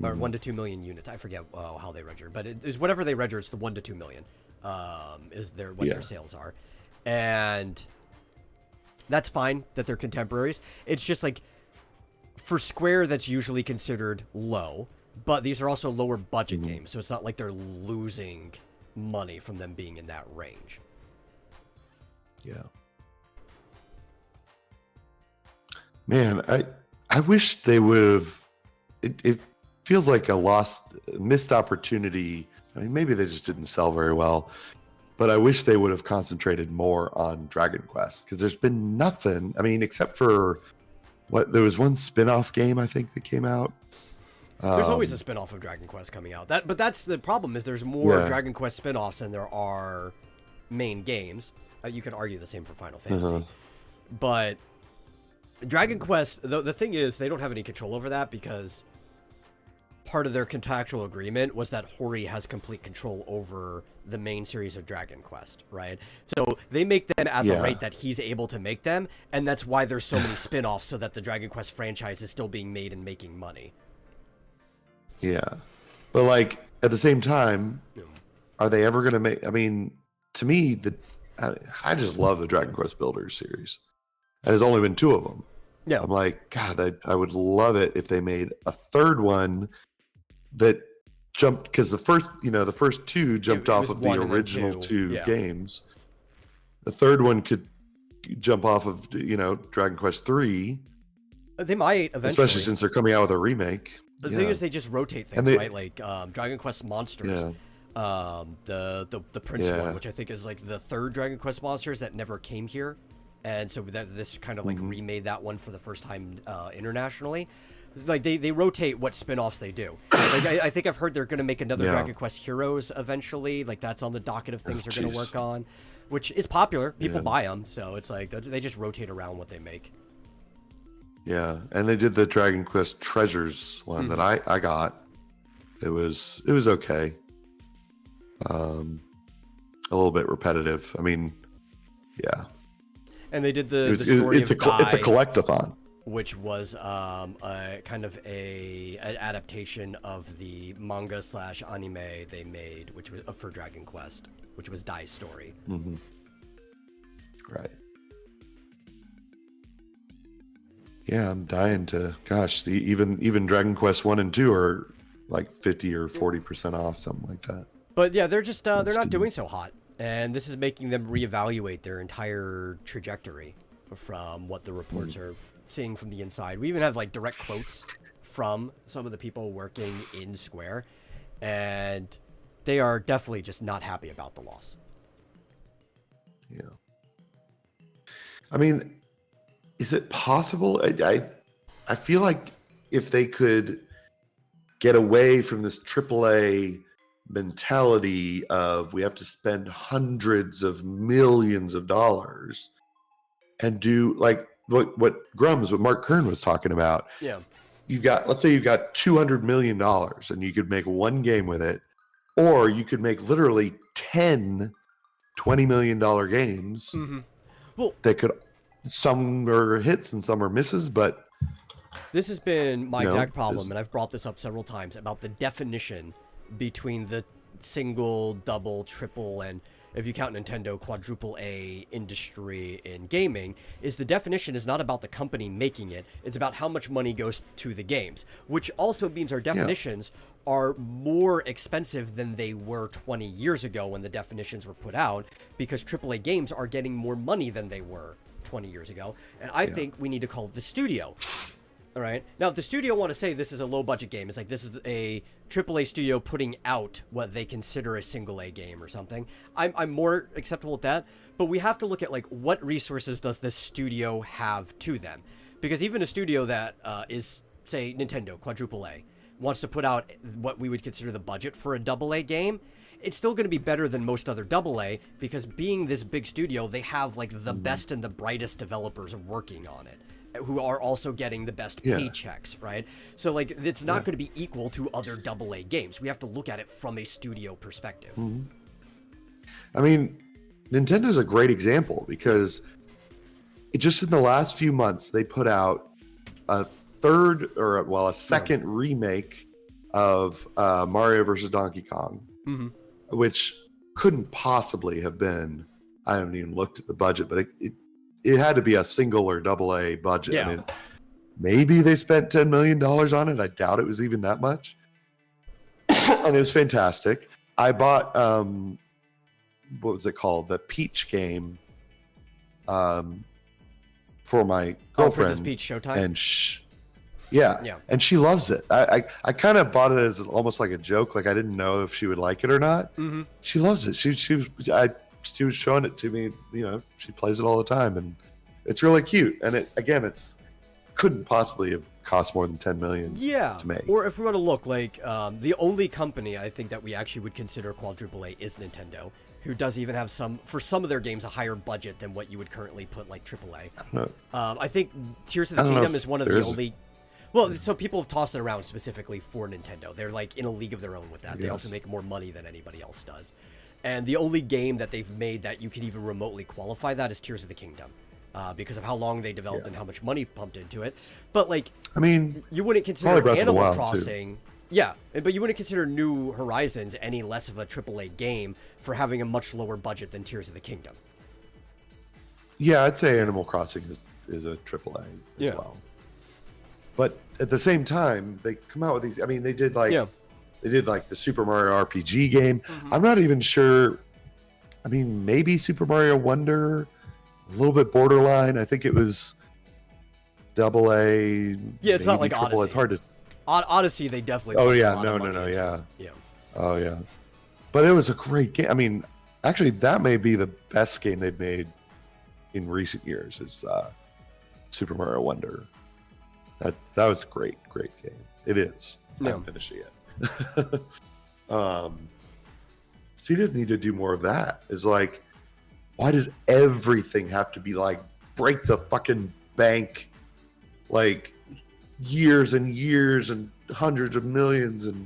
or 1 to 2 million units. I forget how they register, but it's whatever they register. It's the 1 to 2 million is their sales are, and that's fine that they're contemporaries. It's just like, for Square, that's usually considered low, but these are also lower budget games, so it's not like they're losing money from them being in that range. Yeah. Man, I wish they would have. It feels like a missed opportunity. I mean, maybe they just didn't sell very well, but I wish they would have concentrated more on Dragon Quest, because there's been nothing. I mean, except for there was one spin-off game, I think, that came out. There's always a spin-off of Dragon Quest coming out. But that's the problem, is there's more Dragon Quest spin-offs than there are main games. You could argue the same for Final Fantasy. But Dragon Quest, the thing is, they don't have any control over that, because part of their contractual agreement was that Hori has complete control over the main series of Dragon Quest, right? So they make them at the rate that he's able to make them, and that's why there's so many spin-offs, so that the Dragon Quest franchise is still being made and making money. Yeah. But, like, at the same time, are they ever going to make... I mean, to me, I just love the Dragon Quest Builders series. And there's only been 2 of them. Yeah. I'm like, God, I would love it if they made a third one that jumped, because the first 2 jumped off of the original 2 games. The third one could jump off of, Dragon Quest 3. They might eventually. Especially since they're coming out with a remake. The thing is, they just rotate things, right? Like Dragon Quest Monsters. The Prince one, which I think is like the 3rd Dragon Quest Monsters that never came here. And so this kind of like remade that one for the first time internationally. Like they rotate what spin-offs they do. Like I think I've heard they're going to make another Dragon Quest Heroes eventually. Like that's on the docket of things they're going to work on, which is popular. People buy them, so it's like they just rotate around what they make. Yeah, and they did the Dragon Quest Treasures one that I got. It was okay. A little bit repetitive. I mean, Yeah. And they did the story it's of it's a Die, collectathon. which was a kind of an adaptation of the manga / anime they made, which was for Dragon Quest, which was Dai's story. Mm-hmm. Right. Yeah, I'm dying to. Gosh, even Dragon Quest 1 and 2 are like 50 or 40% off, something like that. But yeah, they're just they're not doing so hot, and this is making them reevaluate their entire trajectory from what the reports are seeing from the inside. We even have like direct quotes from some of the people working in Square, and they are definitely just not happy about the loss. Yeah. I mean, is it possible? I feel like if they could get away from this AAA mentality of we have to spend hundreds of millions of dollars and do like what Mark Kern was talking about. Yeah. Let's say you got $200 million and you could make one game with it, or you could make literally 10 $20 million games. Mm-hmm. Well, that could, some are hits and some are misses, but this has been my exact problem, this, and I've brought this up several times about the definition between the single, double, triple, and if you count Nintendo, quadruple A industry in gaming, is the definition is not about the company making it, it's about how much money goes to the games, which also means our definitions are more expensive than they were 20 years ago when the definitions were put out, because AAA games are getting more money than they were 20 years ago, and I think we need to call it the studio. All right. Now, if the studio want to say this is a low-budget game, it's like this is a AAA studio putting out what they consider a single-A game or something. I'm more acceptable with that. But we have to look at, like, what resources does this studio have to them? Because even a studio that is, say, Nintendo, quadruple A, wants to put out what we would consider the budget for a AA game, it's still going to be better than most other AA, because being this big studio, they have, like, the best and the brightest developers working on it, who are also getting the best paychecks, right? So, like, it's not going to be equal to other AA games. We have to look at it from a studio perspective. I mean, Nintendo's a great example because just in the last few months, they put out a second remake of Mario versus Donkey Kong, which couldn't possibly have been, I haven't even looked at the budget, but it had to be a single or AA budget. Yeah. I mean, maybe they spent $10 million on it. I doubt it was even that much. And it was fantastic. I bought, what was it called? The Peach game for my girlfriend. Princess Peach Showtime? And yeah. And she loves it. I kind of bought it as almost like a joke. Like I didn't know if she would like it or not. She loves it. She was showing it to me, she plays it all the time, and it's really cute. And it's couldn't possibly have cost more than $10 million to make. Or if we want to look, like, the only company I think that we actually would consider quadruple A is Nintendo, who does even have for some of their games, a higher budget than what you would currently put like AAA. I don't know. I think Tears of the Kingdom is one of the only... Well, so people have tossed it around specifically for Nintendo. They're like in a league of their own with that. They also make more money than anybody else does. And the only game that they've made that you can even remotely qualify that is Tears of the Kingdom, because of how long they developed and how much money pumped into it. But, like, I mean, you wouldn't consider Animal Crossing... Yeah, but you wouldn't consider New Horizons any less of a AAA game for having a much lower budget than Tears of the Kingdom. Yeah, I'd say Animal Crossing is a AAA as well. But at the same time, they come out with these... I mean, they did, like... They did like the Super Mario RPG game. I'm not even sure. I mean, maybe Super Mario Wonder, a little bit borderline. I think it was AA. Yeah, it's not like Odyssey. It's hard to. Odyssey, they definitely. Oh yeah, no, yeah. Oh yeah, but it was a great game. I mean, actually, that may be the best game they've made in recent years. Is Super Mario Wonder. That was a great game. It is. I haven't finished it yet. Studios need to do more of that. Is like, why does everything have to be like break the fucking bank, like years and years and hundreds of millions? And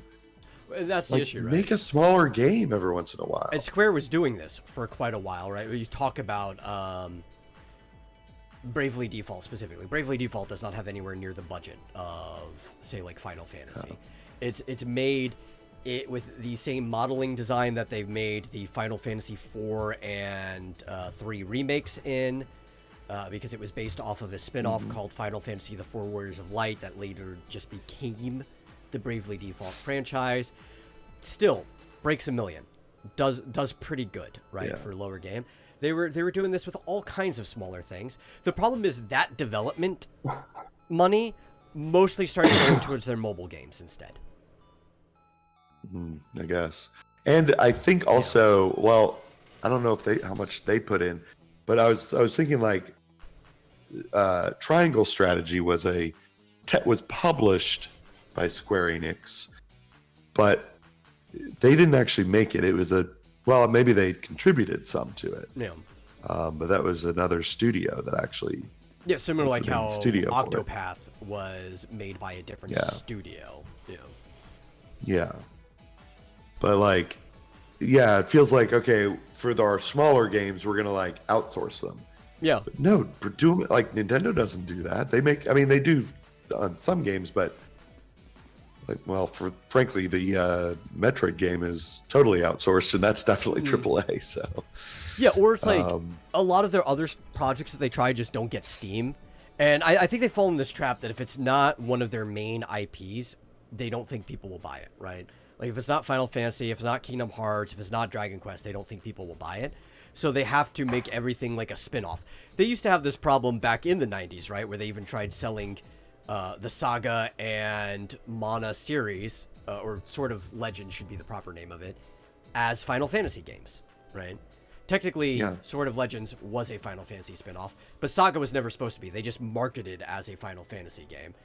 And that's the Like, issue, right? make a smaller game every once in a while. And Square was doing this for quite a while, right? You talk about Bravely Default specifically. Bravely Default does not have anywhere near the budget of, say, like Final Fantasy. Oh. It's made it with the same modeling design that they've made the Final Fantasy 4 and 3 remakes in, because it was based off of a spin-off called Final Fantasy The Four Warriors of Light that later just became the Bravely Default franchise. Still breaks $1 million. Does pretty good, right, for a lower game. They were doing this with all kinds of smaller things. The problem is that development money mostly started going towards their mobile games instead. I guess. And I think also, well, I don't know if how much they put in, but I was thinking like Triangle Strategy was was published by Square Enix, but they didn't actually make it. It was well, maybe they contributed some to it. Yeah. But that was another studio that actually. Yeah, similar like how studio Octopath was made by a different studio. Yeah. Yeah. But like, yeah, it feels like, okay, for our smaller games, we're gonna like outsource them. Yeah. But no, like Nintendo doesn't do that. They do on some games, but like, well, frankly, the Metroid game is totally outsourced, and that's definitely AAA. So. Yeah, or it's like a lot of their other projects that they try just don't get Steam, and I think they fall in this trap that if it's not one of their main IPs, they don't think people will buy it, right? Like if it's not Final Fantasy, if it's not Kingdom Hearts, if it's not Dragon Quest, they don't think people will buy it. So they have to make everything like a spin-off. They used to have this problem back in the 90s, right? Where they even tried selling the Saga and Mana series, or sort of Legend should be the proper name of it, as Final Fantasy games, right? Technically, Sword of Legends was a Final Fantasy spin-off, but Saga was never supposed to be. They just marketed as a Final Fantasy game.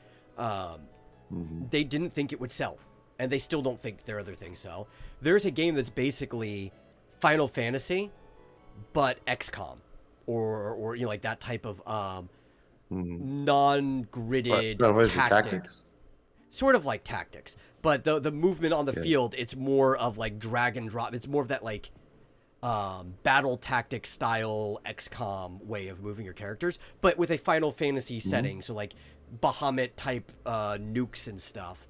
They didn't think it would sell, and they still don't think their other things sell. There's a game that's basically Final Fantasy, but XCOM, or you know, like that type of non-gridded tactics. Sort of like tactics, but the movement on the field, it's more of like drag and drop. It's more of that like battle tactic style XCOM way of moving your characters, but with a Final Fantasy setting. So like Bahamut type nukes and stuff.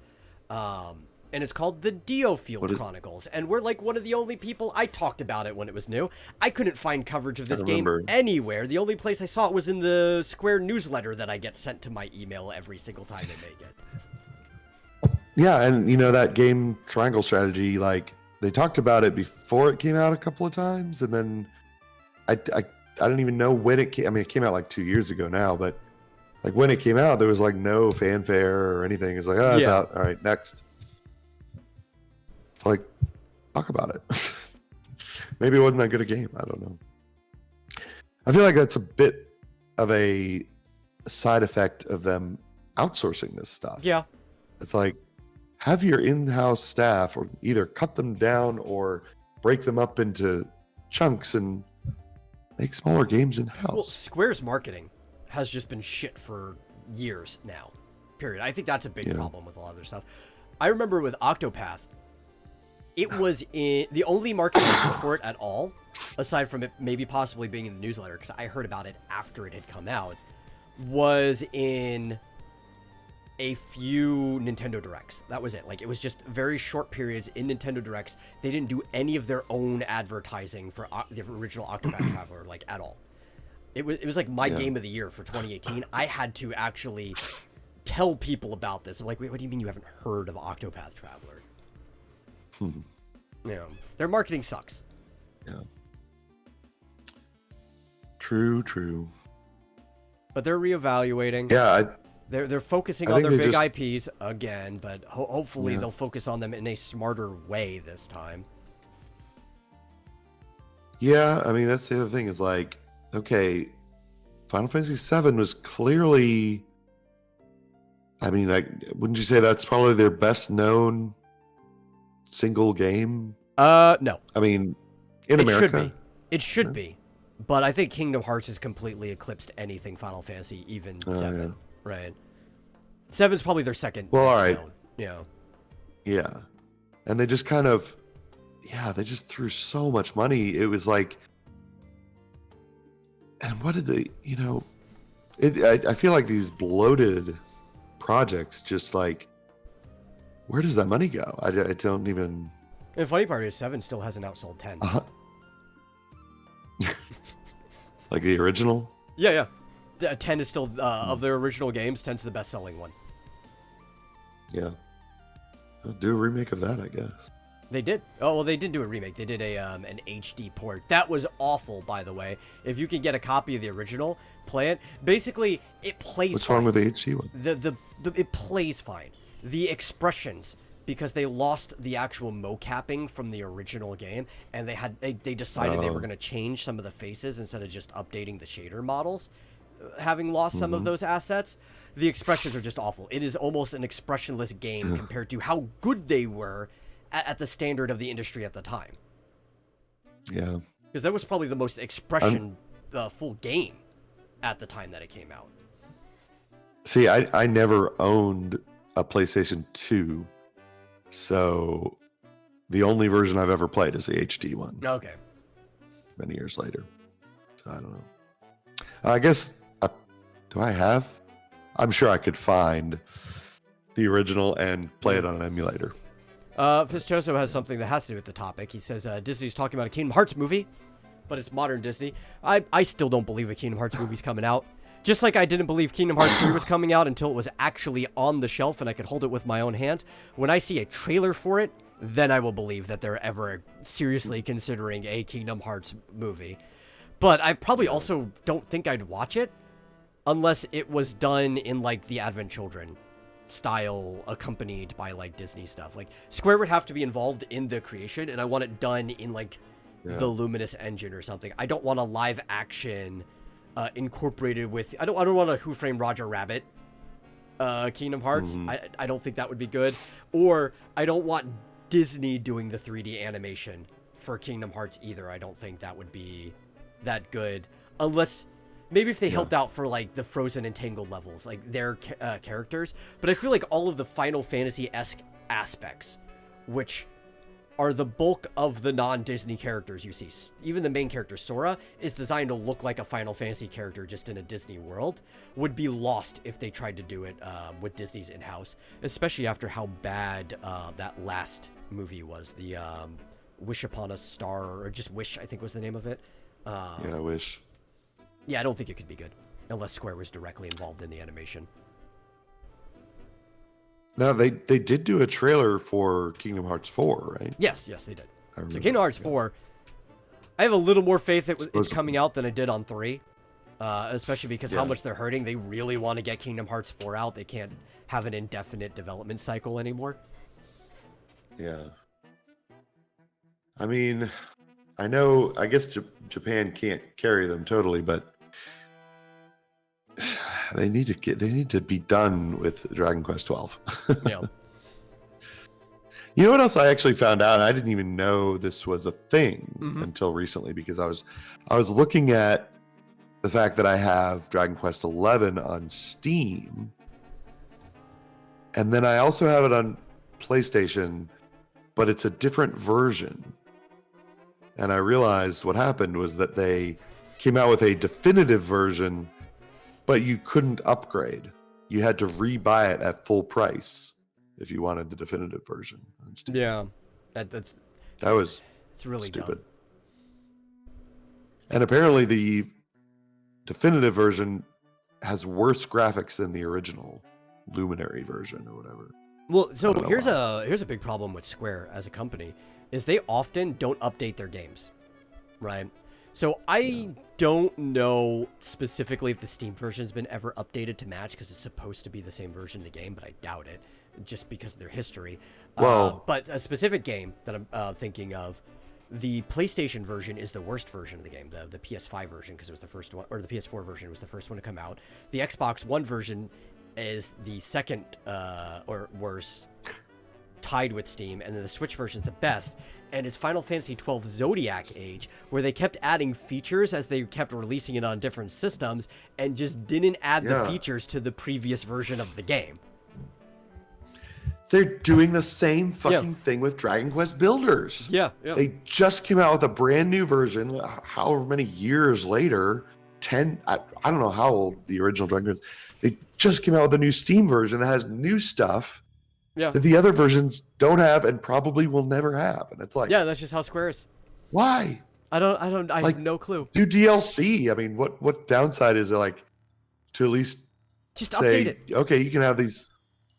And it's called the Diofield Chronicles. And we're like one of the only people. I talked about it when it was new. I couldn't find coverage of this game anywhere. The only place I saw it was in the Square newsletter that I get sent to my email every single time they make it. Yeah, and you know that game Triangle Strategy, like they talked about it before it came out a couple of times, and then I didn't even know when it came. I mean, it came out like 2 years ago now, but like when it came out, there was like no fanfare or anything. It's like, oh, it's out. All right, next. It's like, talk about it. Maybe it wasn't that good a game. I don't know. I feel like that's a bit of a side effect of them outsourcing this stuff. Yeah. It's like, have your in-house staff or either cut them down or break them up into chunks and make smaller games in-house. Well, Square's marketing has just been shit for years now, period. I think that's a big problem with a lot of their stuff. I remember with Octopath, it was in the only marketing for it at all, aside from it maybe possibly being in the newsletter, because I heard about it after it had come out, was in a few Nintendo Directs. That was it. Like, it was just very short periods in Nintendo Directs. They didn't do any of their own advertising for the original Octopath Traveler, like, at all. It was like my game of the year for 2018. I had to actually tell people about this. I'm like, wait, what do you mean you haven't heard of Octopath Traveler? Yeah, their marketing sucks. Yeah. True. But they're reevaluating. Yeah, they're focusing on their big IPs again, but hopefully they'll focus on them in a smarter way this time. Yeah, I mean that's the other thing is like, okay, Final Fantasy VII was clearly. I mean, like, wouldn't you say that's probably their best known single game? No. I mean, in America. It should be. But I think Kingdom Hearts has completely eclipsed anything Final Fantasy, even 7. Right. 7's probably their second. Well, all right. known. Yeah. Yeah. and they just kind of, yeah, they just threw so much money. It was like, and what did they, I feel like these bloated projects just like, where does that money go? I don't even. And the funny part is 7 still hasn't outsold 10. Like the original? Yeah. 10 is still, of their original games, 10's the best-selling one. Yeah. I'll do a remake of that, I guess. They did. Oh, well, they didn't do a remake. They did an HD port. That was awful, by the way. If you can get a copy of the original, play it. Basically, it plays What's fine. wrong with the HD one? It plays fine. The expressions, because they lost the actual mocapping from the original game, and they decided they were going to change some of the faces instead of just updating the shader models, having lost some of those assets. The expressions are just awful. It is almost an expressionless game compared to how good they were at the standard of the industry at the time. Yeah. Because that was probably the most expression full game at the time that it came out. See, I never owned a PlayStation 2, so the only version I've ever played is the HD one. Okay. Many years later. So I don't know. I guess, do I have? I'm sure I could find the original and play it on an emulator. Fischoso has something that has to do with the topic. He says Disney's talking about a Kingdom Hearts movie, but it's modern Disney. I still don't believe a Kingdom Hearts movie's coming out. Just like I didn't believe Kingdom Hearts 3 was coming out until it was actually on the shelf and I could hold it with my own hands. When I see a trailer for it, then I will believe that they're ever seriously considering a Kingdom Hearts movie. But I probably also don't think I'd watch it unless it was done in, like, the Advent Children style, accompanied by, like, Disney stuff. Like, Square would have to be involved in the creation, and I want it done in, like, the Luminous engine or something. I don't want a live action incorporated with... I don't want a Who Framed Roger Rabbit Kingdom Hearts. I don't think that would be good. Or I don't want Disney doing the 3D animation for Kingdom Hearts either. I don't think that would be that good. Unless... Maybe if they helped out for, like, the Frozen and Tangled levels, like, their characters. But I feel like all of the Final Fantasy-esque aspects, which are the bulk of the non-Disney characters you see. Even the main character, Sora, is designed to look like a Final Fantasy character just in a Disney world, would be lost if they tried to do it with Disney's in-house, especially after how bad that last movie was. The Wish Upon a Star, or just Wish, I think was the name of it. Yeah, Wish. Yeah, I don't think it could be good, unless Square was directly involved in the animation. No, they did do a trailer for Kingdom Hearts 4, right? Yes, they did. So Kingdom Hearts 4, I have a little more faith it's coming out than I did on 3, especially because how much they're hurting. They really want to get Kingdom Hearts 4 out. They can't have an indefinite development cycle anymore. Yeah. I mean, I guess Japan can't carry them totally, but they need to be done with Dragon Quest 12. Yeah. You know what else I actually found out? I didn't even know this was a thing until recently, because I was looking at the fact that I have Dragon Quest 11 on Steam, and then I also have it on PlayStation, but it's a different version. And I realized what happened was that they came out with a definitive version, but you couldn't upgrade. You had to rebuy it at full price if you wanted the definitive version. Yeah, that was it's really stupid. Dumb. And apparently the definitive version has worse graphics than the original Luminary version or whatever. Well, so here's a big problem with Square as a company, is they often don't update their games, right? So I don't know specifically if the Steam version has been ever updated to match, because it's supposed to be the same version of the game, but I doubt it, just because of their history. Well, but a specific game that I'm thinking of, the PlayStation version is the worst version of the game, the PS5 version, because it was the first one, or the PS4 version was the first one to come out. The Xbox One version is the second or worst, tied with Steam, and then the Switch version is the best, and it's Final Fantasy XII Zodiac Age, where they kept adding features as they kept releasing it on different systems, and just didn't add the features to the previous version of the game. They're doing the same fucking thing with Dragon Quest Builders. Yeah. They just came out with a brand new version, however many years later, 10, I don't know how old the original Dragon Quest. They just came out with a new Steam version that has new stuff that the other versions don't have and probably will never have. And it's like, yeah, that's just how Square is. Why? I have no clue. Do DLC. I mean, what downside is it, like, to at least just say, update it? Okay, you can have these.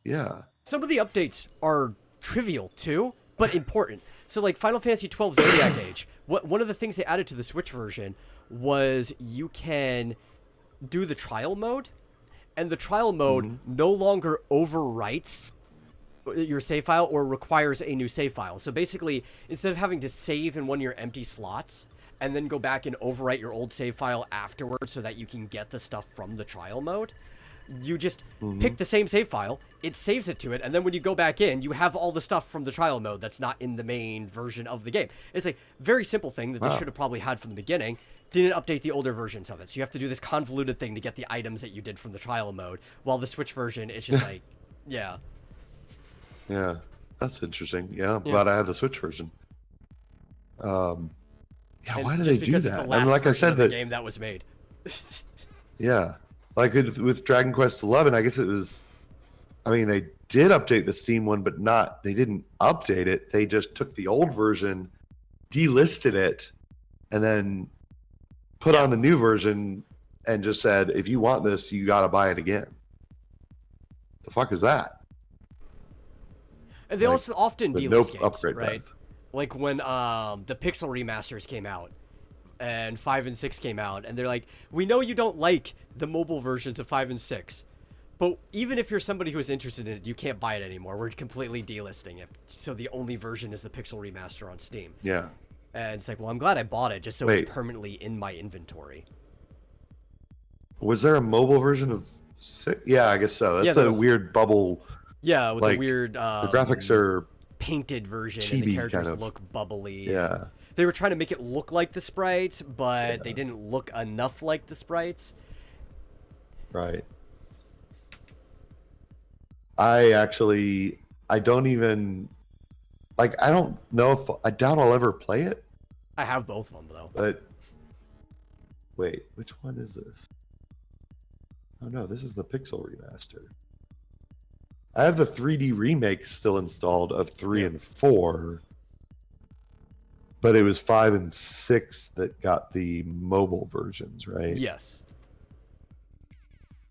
Yeah. Some of the updates are trivial too, but important. So like Final Fantasy XII Zodiac Age, one of the things they added to the Switch version was you can do the trial mode, and the trial mode no longer overwrites your save file or requires a new save file. So basically, instead of having to save in one of your empty slots and then go back and overwrite your old save file afterwards so that you can get the stuff from the trial mode, you just pick the same save file, it saves it to it, and then when you go back in, you have all the stuff from the trial mode that's not in the main version of the game. It's a very simple thing that they should have probably had from the beginning. Didn't update the older versions of it. So you have to do this convoluted thing to get the items that you did from the trial mode, while the Switch version, it's just like, yeah. Yeah, that's interesting. Yeah, I'm glad I have the Switch version. Yeah, And why do they do It's that? the last like I said, the game that was made. Yeah, like with Dragon Quest XI, I guess it was. I mean, they did update the Steam one, but they didn't update it. They just took the old version, delisted it, and then put on the new version and just said, if you want this, you got to buy it again. The fuck is that? And they also often delist games, upgrade right? path. Like when the Pixel remasters came out, and 5 and 6 came out, and they're like, we know you don't like the mobile versions of 5 and 6, but even if you're somebody who's interested in it, you can't buy it anymore. We're completely delisting it. So the only version is the Pixel remaster on Steam. Yeah. And it's like, well, I'm glad I bought it just so it's permanently in my inventory. Was there a mobile version of 6? Yeah, I guess so. That's a weird bubble. Yeah, with the weird... the graphics are... painted version, and the characters kind of look bubbly. Yeah. They were trying to make it look like the sprites, but they didn't look enough like the sprites. Right. I don't even... Like, I don't know if... I doubt I'll ever play it. I have both of them, though. But... Wait, which one is this? Oh, no, this is the Pixel remaster. I have the 3D remakes still installed of 3 and 4. But it was 5 and 6 that got the mobile versions, right? Yes.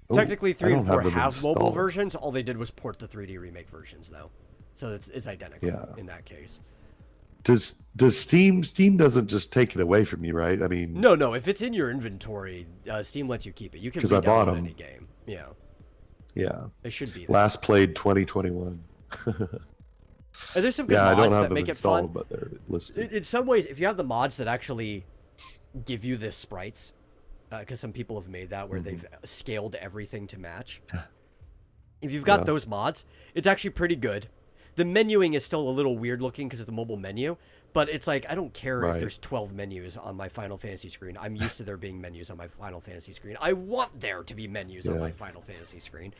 Oh, Technically, 3 and 4 have mobile installed. versions. All they did was port the 3D remake versions, though. So it's identical in that case. Does Steam doesn't just take it away from you, right? I mean... No. If it's in your inventory, Steam lets you keep it. You can re-download any game. Yeah. Yeah. It should be there. Last played 2021. And there's some good mods that make it fun. But they're listed. In some ways, if you have the mods that actually give you the sprites, because some people have made that where they've scaled everything to match. If you've got those mods, it's actually pretty good. The menuing is still a little weird looking because it's the mobile menu, but it's like, I don't care if there's 12 menus on my Final Fantasy screen. I'm used to there being menus on my Final Fantasy screen. I want there to be menus on my Final Fantasy screen.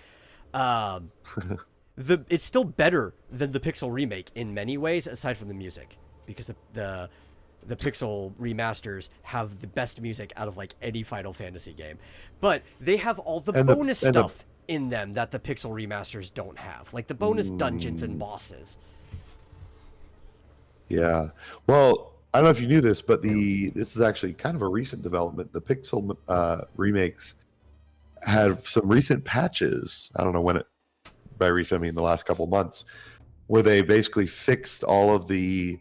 It's still better than the Pixel remake in many ways, aside from the music, because the Pixel remasters have the best music out of like any Final Fantasy game, but they have all the bonus stuff in them that the Pixel remasters don't have, like the bonus dungeons and bosses. Yeah. Well, I don't know if you knew this, but this is actually kind of a recent development. The Pixel remakes have some recent patches. I don't know when by recent I mean the last couple months, where they basically fixed all of the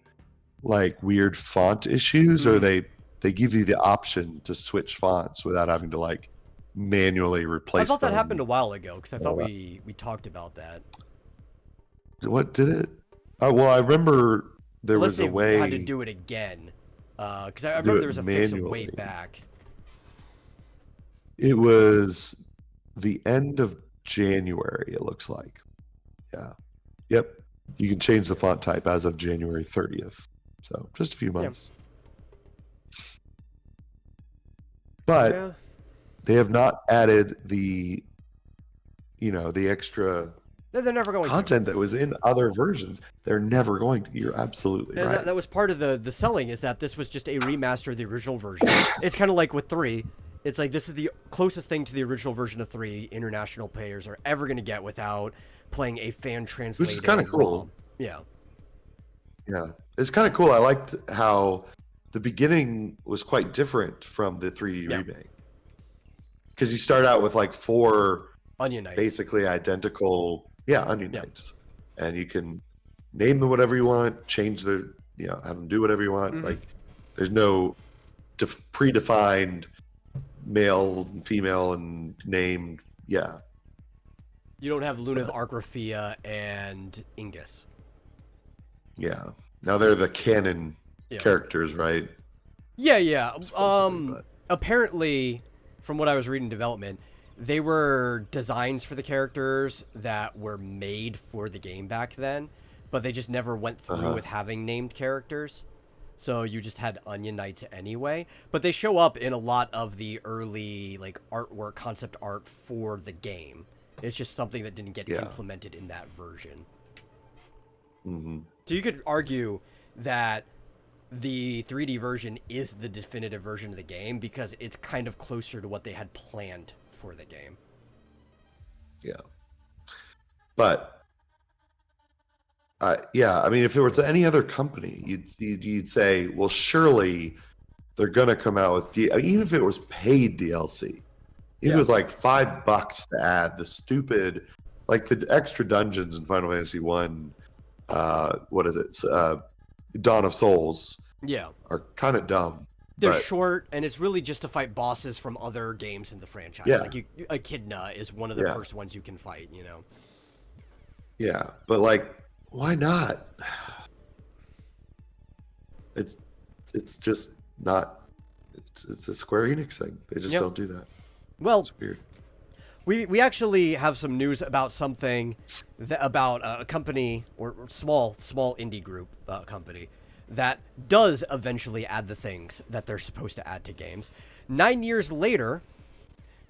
like weird font issues, or they give you the option to switch fonts without having to like manually replace. I thought that happened a while ago because I thought we talked about that. What did it? Well, I remember there was a way. Had to do it again because I remember there was a fix way back. It was the end of January. It looks like. Yeah. Yep. You can change the font type as of January 30th. So just a few months. But they have not added the extra They're never going to. Content that was in other versions, they're never going to. You're absolutely And right. that was part of the selling, is that this was just a remaster of the original version. It's kind of like with 3. It's like this is the closest thing to the original version of 3 international players are ever going to get without playing a fan-translated Which is kind of cool. ROM. Yeah. Yeah, it's kind of cool. I liked how the beginning was quite different from the 3D remake. Because you start out with like 4 Onion Knights. basically identical, Onion Knights. And you can name them whatever you want, change their, have them do whatever you want. Like, there's no predefined male and female and named, You don't have Lunith, Argraphia, and Ingus. Yeah. Now they're the canon characters, right? Yeah. Apparently, from what I was reading in development, they were designs for the characters that were made for the game back then, but they just never went through with having named characters. So you just had Onion Knights anyway. But they show up in a lot of the early like artwork, concept art for the game. It's just something that didn't get implemented in that version. So you could argue that the 3D version is the definitive version of the game because it's kind of closer to what they had planned for the game. Yeah. But I mean, if it were to any other company, you'd say, well, surely they're gonna come out with even if it was paid DLC. It was like $5 to add the stupid, like the extra dungeons in Final Fantasy 1. What is it? Dawn of Souls. Yeah, are kind of dumb. They're short, and it's really just to fight bosses from other games in the franchise. Yeah. Like Echidna is one of the first ones you can fight. Yeah, but like, why not? It's just not. It's a Square Enix thing. They just don't do that. Well, it's weird. We actually have some news about something about a company or small indie group company that does eventually add the things that they're supposed to add to games. 9 years later,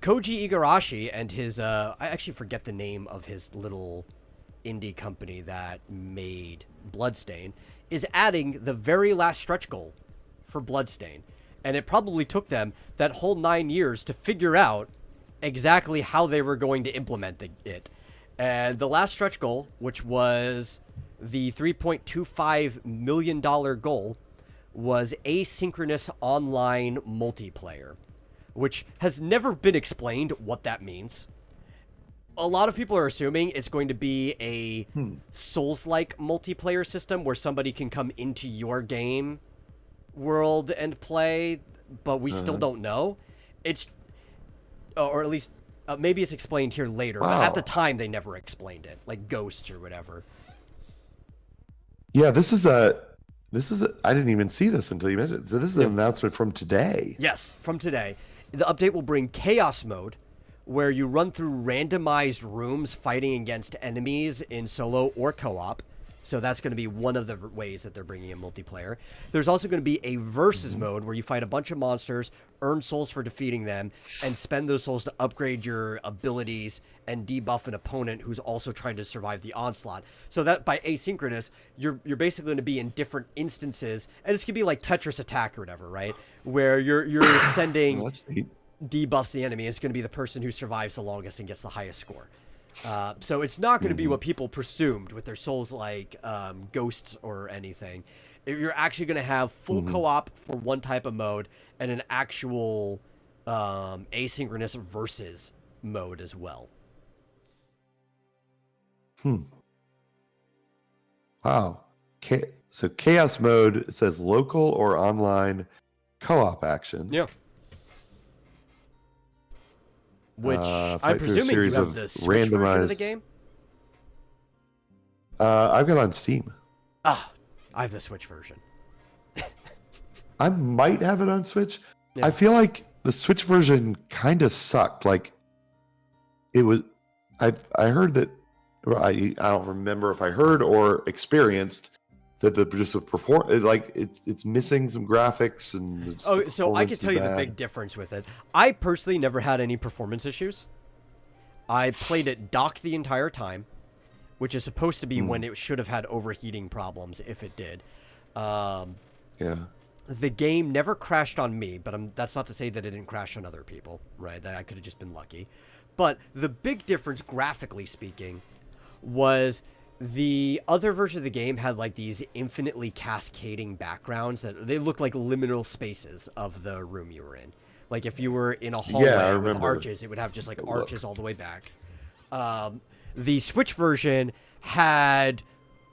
Koji Igarashi and his I actually forget the name of his little indie company that made Bloodstain is adding the very last stretch goal for Bloodstain. And it probably took them that whole 9 years to figure out exactly how they were going to implement it. And the last stretch goal, which was the $3.25 million goal, was asynchronous online multiplayer, which has never been explained what that means. A lot of people are assuming it's going to be a Souls-like multiplayer system where somebody can come into your game world and play, but we still don't know. It's, or at least maybe it's explained here later, but at the time they never explained it, like ghosts or whatever. Yeah, this is a I didn't even see this until you mentioned it. So this is an announcement from today. Yes, from today. The update will bring Chaos Mode, where you run through randomized rooms fighting against enemies in solo or co-op. So that's going to be one of the ways that they're bringing in multiplayer. There's also going to be a versus mode where you fight a bunch of monsters, earn souls for defeating them, and spend those souls to upgrade your abilities and debuff an opponent who's also trying to survive the onslaught. So that by asynchronous, you're basically going to be in different instances, and it's going to be like Tetris Attack or whatever, right? Where you're sending debuffs to the enemy. It's going to be the person who survives the longest and gets the highest score. So it's not going to be what people presumed with their souls like ghosts or anything. You're actually going to have full co-op for one type of mode and an actual asynchronous versus mode as well. Wow. So chaos mode, it says local or online co-op action. Yeah. Which I'm presuming you have the Switch version of the game? I've got it on Steam. I have the Switch version. I might have it on Switch. Yeah. I feel like the Switch version kind of sucked. Like, it was... I heard that... I don't remember if I heard or experienced that it's missing some graphics and so I can tell you the big difference with it. I personally never had any performance issues. I played it docked the entire time. which is supposed to be when it should have had overheating problems if it did. Yeah. The game never crashed on me, but that's not to say that it didn't crash on other people, right? That I could have just been lucky. But the big difference, graphically speaking, was the other version of the game had like these infinitely cascading backgrounds that they looked like liminal spaces of the room you were in. Like if you were in a hallway with arches, it would have just like arches all the way back. The Switch version had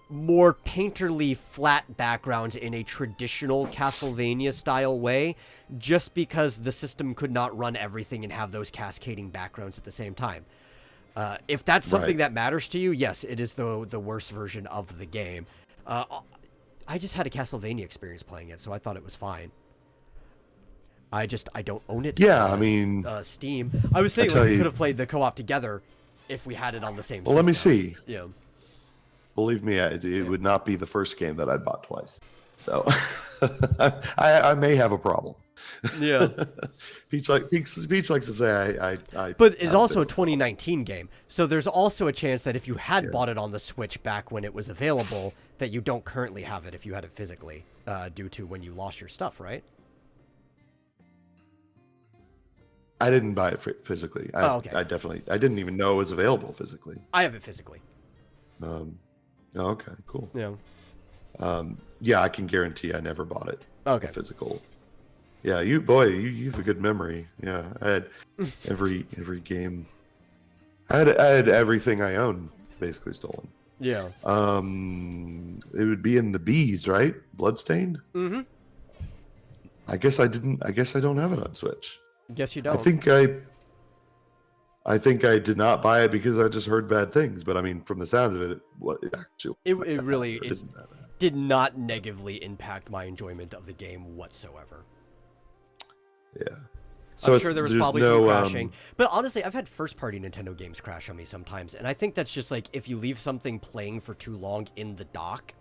more painterly flat backgrounds in a traditional Castlevania style way, just because the system could not run everything and have those cascading backgrounds at the same time. If that's something that matters to you, yes, it is the worst version of the game. I just had a Castlevania experience playing it, so I thought it was fine. I don't own it. Yeah, I mean, Steam. I was thinking like, we could have played the co-op together if we had it on the same system. Let me see. Yeah. Believe me, it would not be the first game that I'd bought twice. So I may have a problem. Yeah. Peach likes to say I but it's also a 2019 game, so there's also a chance that if you had bought it on the Switch back when it was available, that you don't currently have it if you had it physically, due to when you lost your stuff, right? I didn't buy it physically. Okay. I didn't even know it was available physically. I have it physically. Okay, cool. Yeah. Yeah, I can guarantee I never bought it. Okay. Physical. Yeah, you have a good memory. Yeah, I had every game. I had everything I owned basically stolen. Yeah. It would be in the B's, right? Bloodstained. Mm-hmm. I guess I don't have it on Switch. Guess you don't. I think I did not buy it because I just heard bad things. But I mean, from the sound of it, it really did not negatively impact my enjoyment of the game whatsoever. Yeah. So I'm sure there was probably some crashing. But honestly, I've had first-party Nintendo games crash on me sometimes. And I think that's just like if you leave something playing for too long in the dock,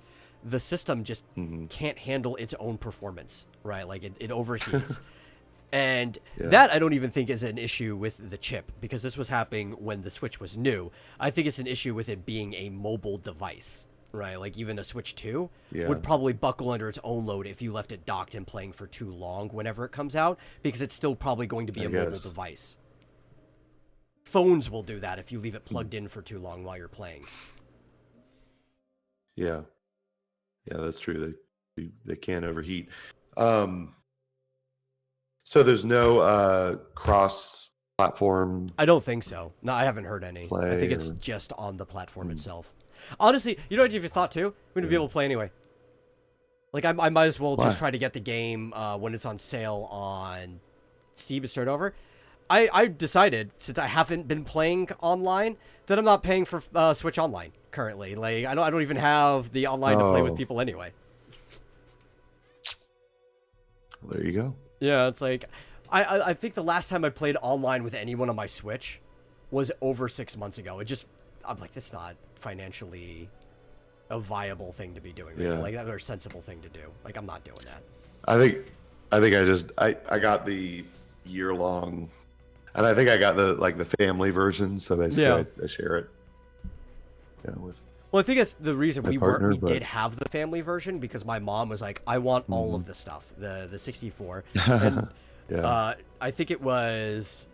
the system just can't handle its own performance, right? Like it overheats. And that I don't even think is an issue with the chip, because this was happening when the Switch was new. I think it's an issue with it being a mobile device, right? Like even a Switch 2 would probably buckle under its own load if you left it docked and playing for too long whenever it comes out, because it's still probably going to be a mobile device. Phones will do that if you leave it plugged in for too long while you're playing. Yeah. Yeah, that's true. They can overheat. So there's no cross-platform. I don't think so. No, I haven't heard any. I think it's just on the platform itself. Honestly, you know what you've thought too? We're gonna be able to play anyway. Like I might as well just try to get the game when it's on sale on Steam to start over. I decided, since I haven't been playing online, that I'm not paying for Switch Online currently. Like I don't even have the online to play with people anyway. Well, there you go. Yeah, it's like, I think the last time I played online with anyone on my Switch was over 6 months ago. I'm like, that's not financially a viable thing to be doing. Right? Like, that's a sensible thing to do. Like, I'm not doing that. I got the year-long, and I think I got the family version, so basically I share it. With. Well, I think it's the reason we did have the family version, because my mom was like, I want all of the stuff, the 64. And I think it was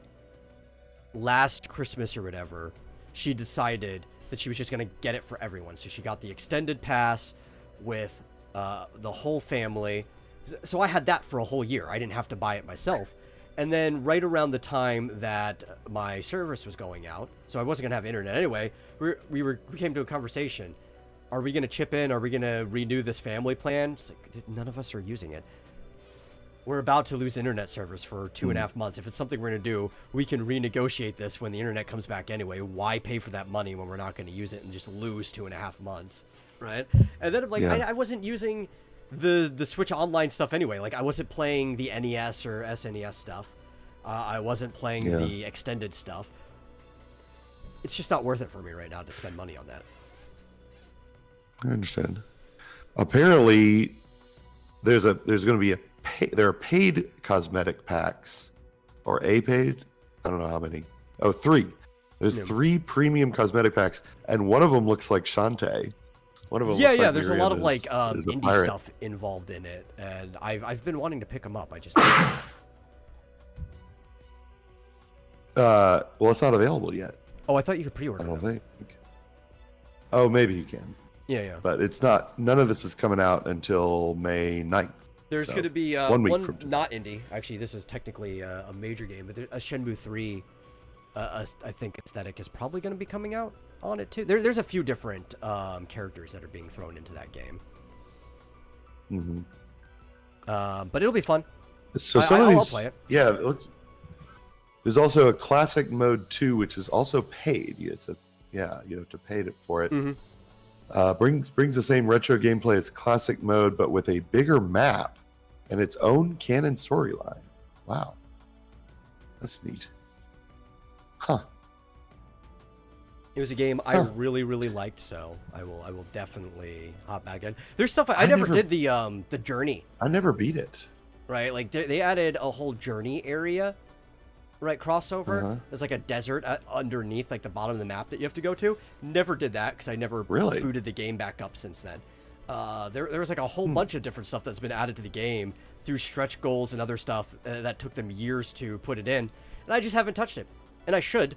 last Christmas or whatever, she decided that she was just going to get it for everyone. So she got the extended pass with the whole family. So I had that for a whole year. I didn't have to buy it myself. And then right around the time that my service was going out, so I wasn't going to have internet anyway, we came to a conversation. Are we going to chip in? Are we going to renew this family plan? It's like, none of us are using it. We're about to lose internet service for 2.5 months. If it's something we're going to do, we can renegotiate this when the internet comes back anyway. Why pay for that money when we're not going to use it and just lose 2.5 months, right? And then I'm like, I wasn't using the Switch Online stuff anyway. Like, I wasn't playing the NES or SNES stuff. I wasn't playing the extended stuff. It's just not worth it for me right now to spend money on that. I understand. Apparently, there's going to be there are paid cosmetic packs, or a paid. I don't know how many. Oh, 3. There's 3 premium cosmetic packs, and one of them looks like Shantae. One of them Yeah, looks yeah. like There's a Miriam lot of is- like is a indie pirate. stuff involved in it, and I've been wanting to pick them up. I just Well, it's not available yet. oh, I thought you could I pre-order don't them. think. Oh, maybe you can, Yeah, yeah. but it's not. None of this is coming out until May 9th. There's So, going to be 1 week one from today. not indie. Actually, this is technically a major game, but a Shenmue 3, I think aesthetic is probably going to be coming out on it too. There's a few different characters that are being thrown into that game, but it'll be fun. So some of I'll these, play it. yeah, it looks. There's also a classic mode 2, which is also paid. It's a you have to pay for it. Brings the same retro gameplay as classic mode, but with a bigger map and its own canon storyline. Wow, that's neat. Huh. It was a game I really, really liked, so I will definitely hop back in. There's stuff I never did the journey, I never beat it. right? Like they added a whole journey area, right? Crossover. There's like a desert underneath, like the bottom of the map that you have to go to. Never did that because I never Really? booted the game back up since then. There was like a whole bunch of different stuff that's been added to the game through stretch goals and other stuff that took them years to put it in, and I just haven't touched it, and I should.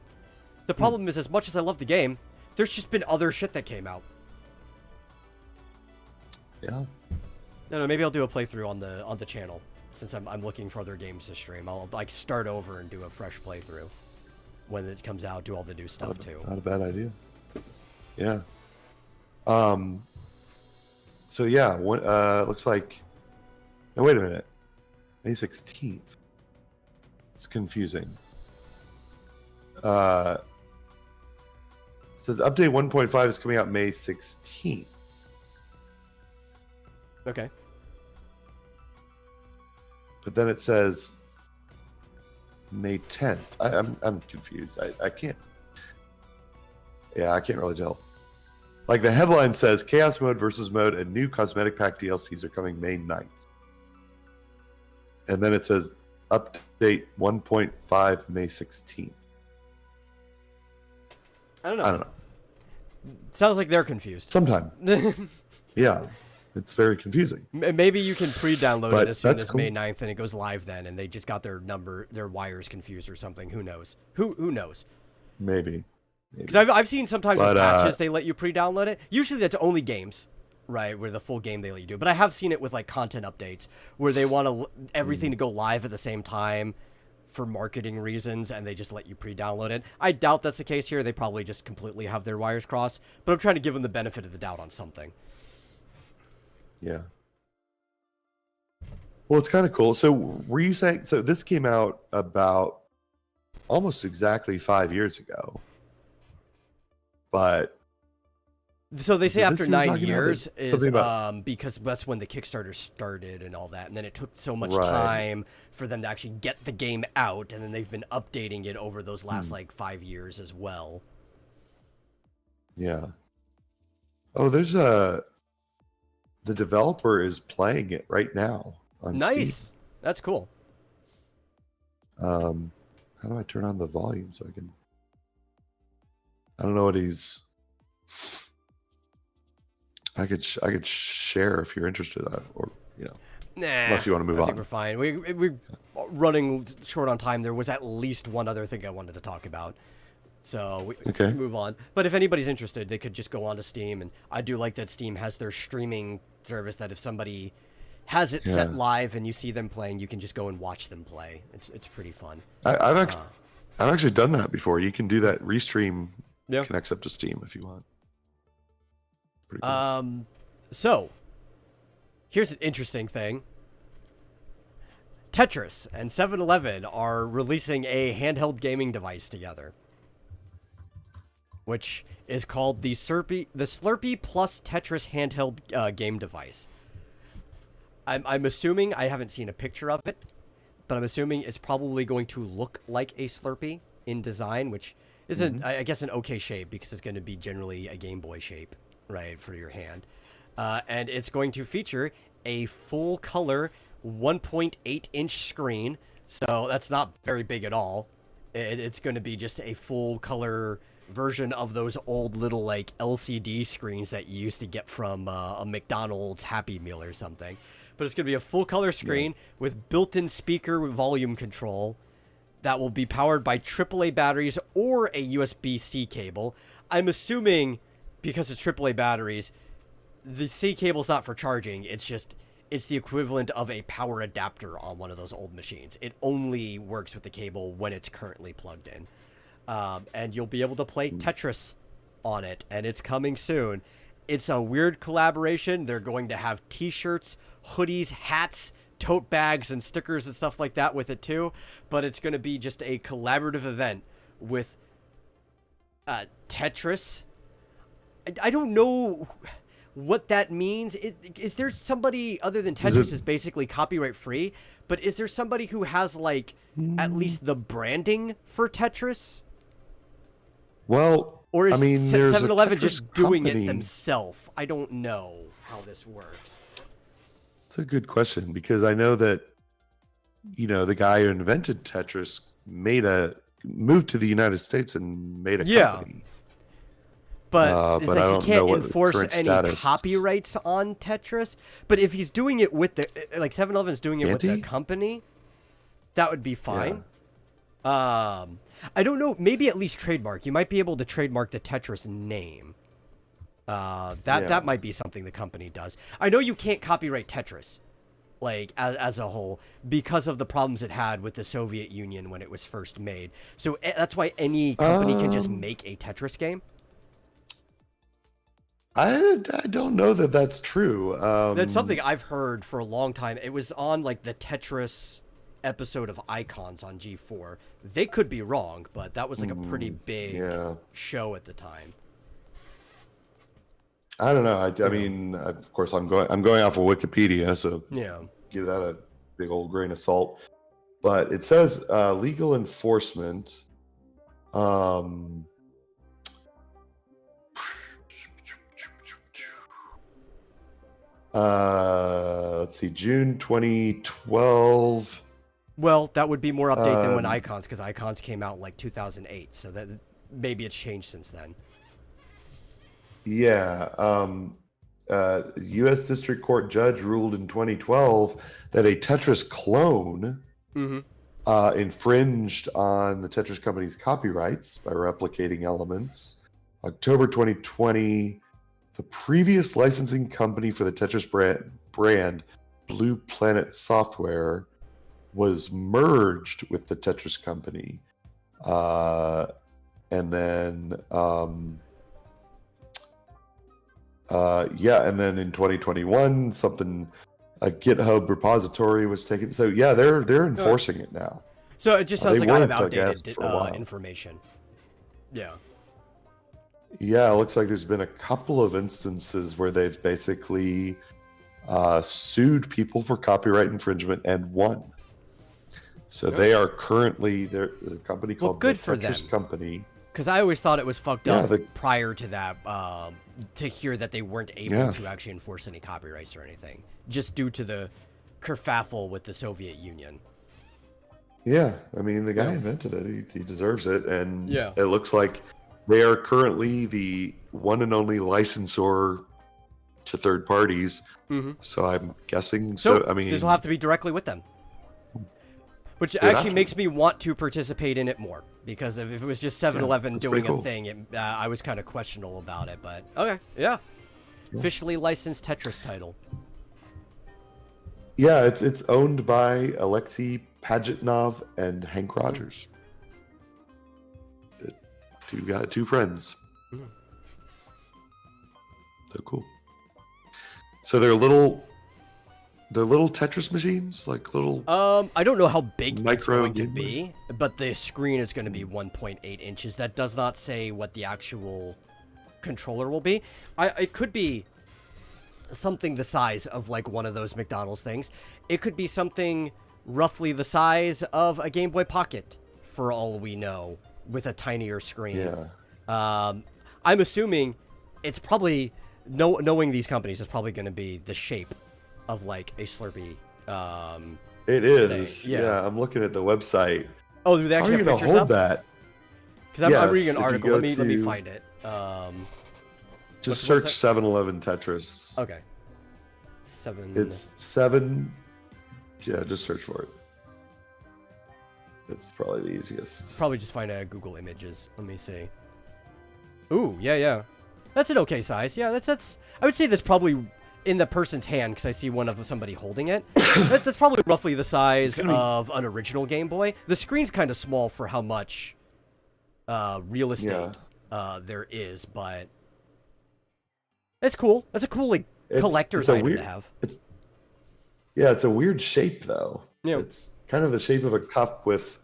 The problem is, as much as I love the game, there's just been other shit that came out. Yeah. No, maybe I'll do a playthrough on the channel since I'm looking for other games to stream. I'll like start over and do a fresh playthrough when it comes out. Do all the new stuff too. Not a bad idea. Yeah. So yeah, looks like. No, wait a minute. May 16th. It's confusing. It says update 1.5 is coming out May 16th. Okay. But then it says May 10th. I'm confused. I can't. Yeah, I can't really tell. Like the headline says, Chaos Mode versus Mode and new cosmetic pack DLCs are coming May 9th. And then it says update 1.5 May 16th. I don't know. Sounds like they're confused. Sometime. Yeah. It's very confusing. Maybe you can pre-download But it as soon that's as cool. May 9th and it goes live then, and they just got their wires confused or something. Who knows? Who knows? Maybe. Because I've seen sometimes with patches they let you pre-download it. Usually that's only games, right, where the full game they let you do. But I have seen it with like content updates where they want everything to go live at the same time for marketing reasons, and they just let you pre-download it. I doubt that's the case here. They probably just completely have their wires crossed. But I'm trying to give them the benefit of the doubt on something. Yeah. Well, it's kind of cool. So were you saying, so this came out about almost exactly 5 years ago, but so they say this after you were 9 talking about? years There's is something about- because that's when the Kickstarter started and all that, and then it took so much Right. time for them to actually get the game out, and then they've been updating it over those last like 5 years as well. Yeah. Oh, the developer is playing it right now on Nice. Steam. That's cool. How do I turn on the volume so I can? I don't know what he's. I could share if you're interested, or Nah, unless you want to move I on. think we're fine. We're running short on time. There was at least one other thing I wanted to talk about. So we can move on. But if anybody's interested, they could just go on to Steam. And I do like that Steam has their streaming service that if somebody has it set live and you see them playing, you can just go and watch them play. It's pretty fun. I've actually done that before. You can do that. Restream Yeah. connects up to Steam if you want. Pretty cool. So here's an interesting thing. Tetris and 7-Eleven are releasing a handheld gaming device together, which is called the Slurpee Plus Tetris handheld game device. I'm assuming, I haven't seen a picture of it, but I'm assuming it's probably going to look like a Slurpee in design, which is, I guess, an okay shape because it's going to be generally a Game Boy shape, right, for your hand. And it's going to feature a full-color 1.8-inch screen, so that's not very big at all. It's going to be just a full color version of those old little like LCD screens that you used to get from a McDonald's Happy Meal or something. But it's going to be a full color screen with built-in speaker with volume control that will be powered by AAA batteries or a USB-C cable. I'm assuming because it's AAA batteries, the C cable's not for charging. It's the equivalent of a power adapter on one of those old machines. It only works with the cable when it's currently plugged in. And you'll be able to play Tetris on it, and it's coming soon. It's a weird collaboration. They're going to have t-shirts, hoodies, hats, tote bags, and stickers and stuff like that with it too. But it's going to be just a collaborative event with Tetris. I don't know what that means. Is there somebody other than Tetris is basically copyright free, but is there somebody who has like at least the branding for Tetris? Well, Or is I mean, there's 7-Eleven a just Tetris doing company. it themselves? I don't know how this works. It's a good question because I know that, the guy who invented Tetris moved to the United States and made a company. But it's but I like don't he can't know what the enforce current any status- copyrights on Tetris. But if he's doing it with the 7-Eleven's doing it Can't with the he? company, that would be fine. I don't know. Maybe at least trademark. You might be able to trademark the Tetris name. That might be something the company does. I know you can't copyright Tetris, like as a whole, because of the problems it had with the Soviet Union when it was first made. So that's why any company can just make a Tetris game. I don't know that that's true. That's something I've heard for a long time. It was on like the Tetris episode of Icons on G4. They could be wrong, but that was like a pretty big show at the time. I don't know. I mean, of course, I'm going off of Wikipedia, so give that a big old grain of salt. But it says legal enforcement. Let's see, June 2012. Well, that would be more update than when Icons, because Icons came out in like 2008, so that maybe it's changed since then. Yeah. U.S. District Court judge ruled in 2012 that a Tetris clone infringed on the Tetris company's copyrights by replicating elements. October 2020, the previous licensing company for the Tetris brand, Blue Planet Software, was merged with the Tetris company. And then in 2021, a GitHub repository was taken. So yeah, they're enforcing it now. So it just sounds like I have weren't, I guess, outdated for a while. information. Yeah. Yeah, it looks like there's been a couple of instances where they've basically sued people for copyright infringement and won. So they are currently a company called good the for Tetris them. Company. Because I always thought it was fucked up prior to that, to hear that they weren't able to actually enforce any copyrights or anything, just due to the kerfuffle with the Soviet Union. Yeah, I mean, the guy invented it. He deserves it. And Yeah. it looks like they are currently the one and only licensor to third parties. So I'm guessing. So I mean, this will have to be directly with them. Which actually makes me want to participate in it more. Because if it was just 7-Eleven doing a thing, I was kind of questionable about it. But, okay, yeah. Officially licensed Tetris title. Yeah, it's owned by Alexei Pajitnov and Hank Rogers. The two friends. So cool. So they're little Tetris machines, like little. I don't know how big it's micro going to gamers. be, but the screen is going to be 1.8 inches. That does not say what the actual controller will be. It could be something the size of like one of those McDonald's things. It could be something roughly the size of a Game Boy Pocket, for all we know, with a tinier screen. Yeah. I'm assuming it's probably, knowing these companies, is probably going to be the shape of like a Slurpee. It is. Yeah. Yeah, I'm looking at the website. Oh, do they How are actually you have gonna pictures hold up? that? Because I'm Yes, reading an if you article. go Let me to- find it. Just what's search 7-Eleven Tetris. Okay. 7. It's 7. Yeah, just search for it. It's probably the easiest. Probably just find Google Images. Let me see. Ooh, yeah. That's an okay size. Yeah, that's. I would say that's probably in the person's hand because I see one of somebody holding it. That's probably roughly the size of an original Game Boy. The screen's kind of small for how much real estate there is, but it's cool. That's a cool like collector's item to have. It's a weird shape though. Yeah. It's kind of the shape of a cup with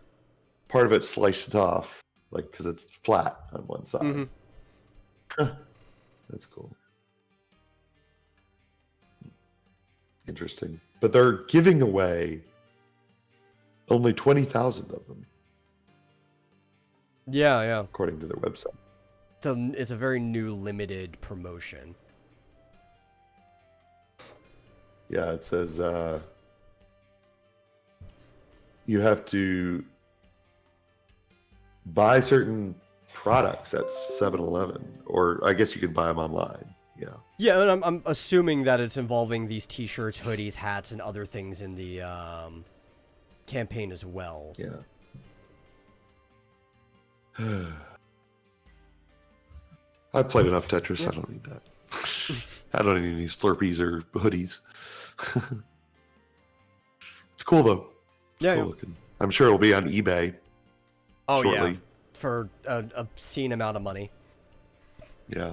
part of it sliced off, like because it's flat on one side. Mm-hmm. That's cool. Interesting. But they're giving away only 20,000 of them. Yeah. According to their website. So it's a very new limited promotion. Yeah, it says you have to buy certain products at 7-Eleven, or I guess you can buy them online. Yeah, and I'm assuming that it's involving these T-shirts, hoodies, hats, and other things in the campaign as well. Yeah. I've played enough Tetris. Yeah. I don't need that. I don't need any Slurpees or hoodies. It's cool though. Yeah, cool looking. I'm sure it'll be on eBay. Oh shortly. Yeah, for an obscene amount of money. Yeah.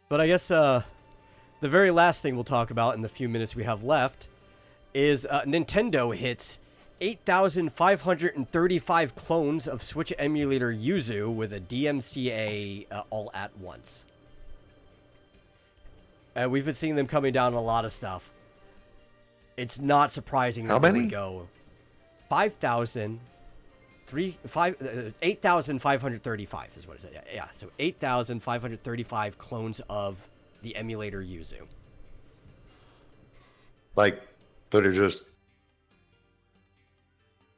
But I guess the very last thing we'll talk about in the few minutes we have left is Nintendo hits 8,535 clones of Switch emulator Yuzu with a DMCA all at once. And we've been seeing them coming down on a lot of stuff. It's not surprising that they would go 8,535 is what it said. Yeah, so 8,535 clones of the emulator Yuzu. Like, that are just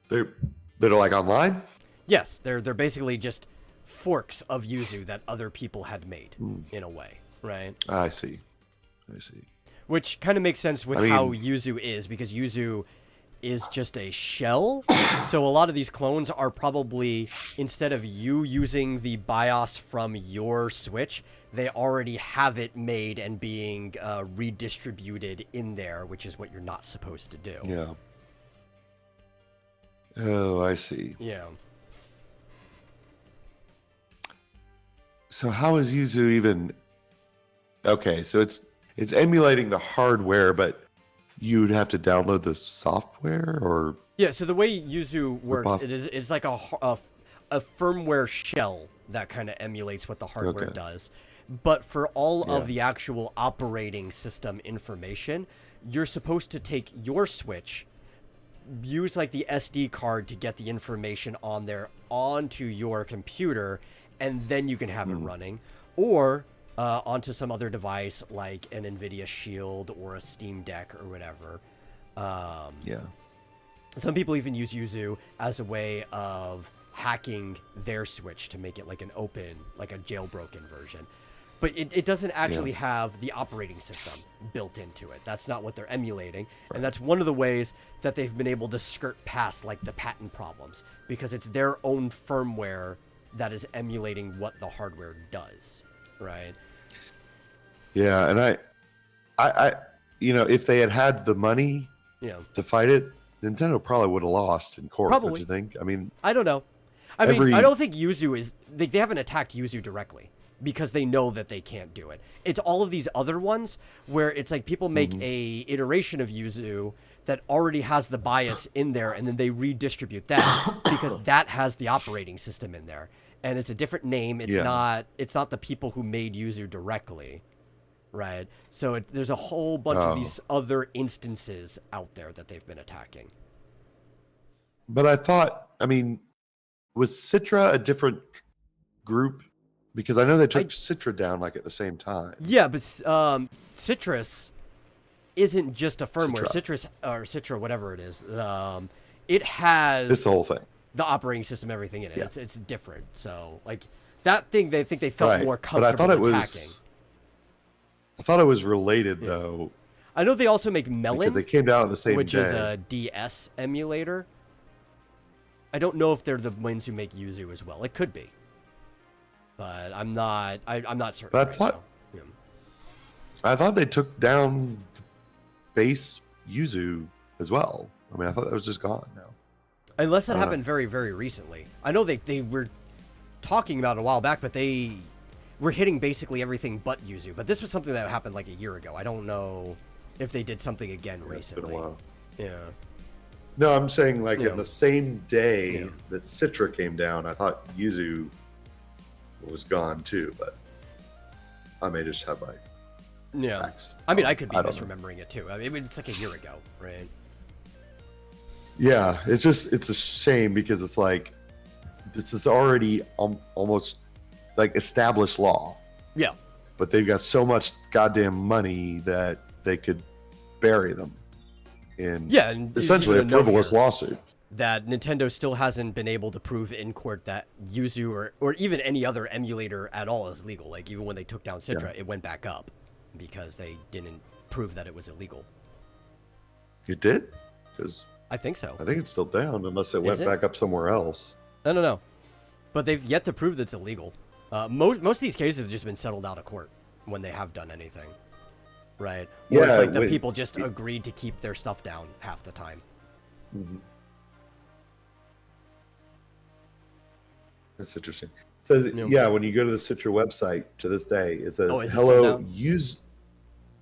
they're like online? Yes, they're basically just forks of Yuzu that other people had made in a way, right? I see. Which kind of makes sense with how Yuzu is, because Yuzu is just a shell. So a lot of these clones are probably, instead of you using the BIOS from your Switch, they already have it made and being redistributed in there, which is what you're not supposed to do. Yeah. Oh, I see. Yeah. So how is Yuzu even... Okay, so it's emulating the hardware, but you'd have to download the software, or... Yeah, so the way Yuzu works, it's like a firmware shell that kind of emulates what the hardware does. But for all of the actual operating system information, you're supposed to take your Switch, use like the SD card to get the information on there onto your computer, and then you can have it running. Or onto some other device like an NVIDIA Shield or a Steam Deck or whatever. Some people even use Yuzu as a way of hacking their Switch to make it like an open, like a jailbroken version. But it doesn't actually have the operating system built into it. That's not what they're emulating. Right. And that's one of the ways that they've been able to skirt past like the patent problems, because it's their own firmware that is emulating what the hardware does, right? Yeah, and I if they had the money to fight it, Nintendo probably would have lost in court. Probably. Don't you think? I mean, I don't know. I mean, I don't think Yuzu is... They haven't attacked Yuzu directly, because they know that they can't do it. It's all of these other ones where it's like people make a iteration of Yuzu that already has the BIOS in there, and then they redistribute that because that has the operating system in there. And it's a different name. It's not the people who made Yuzu directly, right? So there's a whole bunch of these other instances out there that they've been attacking. But I thought, I mean, was Citra a different group? Because I know they took Citra down like at the same time. Yeah, but Citrus isn't just a firmware. Citra, whatever it is. It has It's the whole thing. the operating system, everything in it. Yeah. It's different. So like that thing, they think they felt more But comfortable I thought it attacking. I thought it was related though, I know they also make Melon, because they came down on the same which day. is a DS emulator. I don't know if they're the ones who make Yuzu as well. It could be, but I'm not. I'm not certain. But I right thought- now. Yeah. I thought they took down the base Yuzu as well. I mean, I thought that was just gone now. Unless that I don't happened very, very recently. I know they were talking about it a while back, but they were hitting basically everything but Yuzu. But this was something that happened like a year ago. I don't know if they did something again Yeah, it's recently. been a while. Yeah. No, I'm saying like Yeah. in the same day Yeah. that Citra came down, I thought Yuzu was gone too, but I may just have my Yeah. facts. I mean, I could be I don't know. misremembering it too. I mean, it's like a year ago, right? Yeah, it's a shame because it's like this is already almost like established law, Yeah. but they've got so much goddamn money that they could bury them in Yeah, and essentially a even a note frivolous here lawsuit. that Nintendo still hasn't been able to prove in court that Yuzu or even any other emulator at all is legal. Like, even when they took down Citra, it went back up because they didn't prove that it was illegal. It did? Because I think so. I think it's still down unless it went it? back up somewhere else. I don't know. But they've yet to prove that it's illegal. Most of these cases have just been settled out of court when they have done anything. Right? Or it's Yeah, like the wait. people just agreed to keep their stuff down half the time. That's interesting. It says, Yeah. yeah, when you go to the Citra website to this day, it says, Oh, is it still hello, down?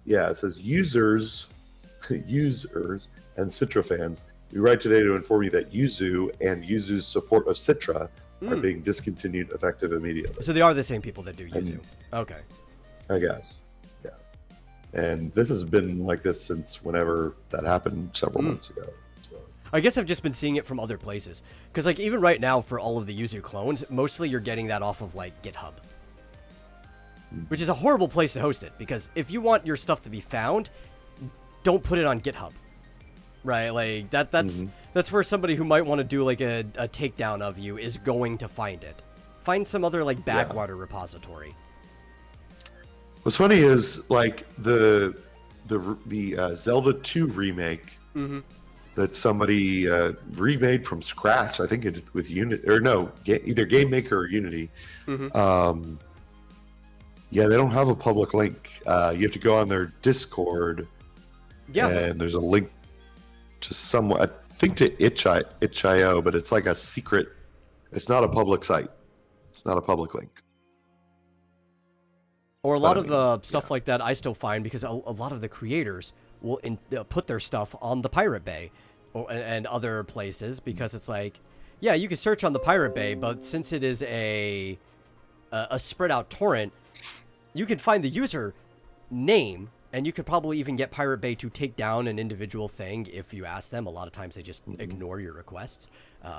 Yeah, it says users, users and Citra fans. We write today to inform you that Yuzu and Yuzu's support of Citra are being discontinued effective immediately. So they are the same people that do Yuzu. Okay. I guess. Yeah. And this has been like this since whenever that happened several months ago. So, I guess I've just been seeing it from other places. Because, like, even right now for all of the Yuzu clones, mostly you're getting that off of, like, GitHub. Which is a horrible place to host it. Because if you want your stuff to be found, don't put it on GitHub. Right? Like, that's where somebody who might want to do, like, a takedown of you is going to find it. Find some other, like, backwater repository. what's funny is like the Zelda 2 remake that somebody remade from scratch. I think with Unity or no, either Game Maker or Unity. Yeah, they don't have a public link. You have to go on their Discord, Yeah. and there's a link to somewhere. I think to itch.io, but it's like a secret. It's not a public site. It's not a public link. Or a lot I of mean, the stuff like that I still find because a lot of the creators will put their stuff on the Pirate Bay and other places because it's like, yeah, you can search on the Pirate Bay, but since it is a spread out torrent, you can find the user name and you could probably even get Pirate Bay to take down an individual thing if you ask them. A lot of times they just ignore your requests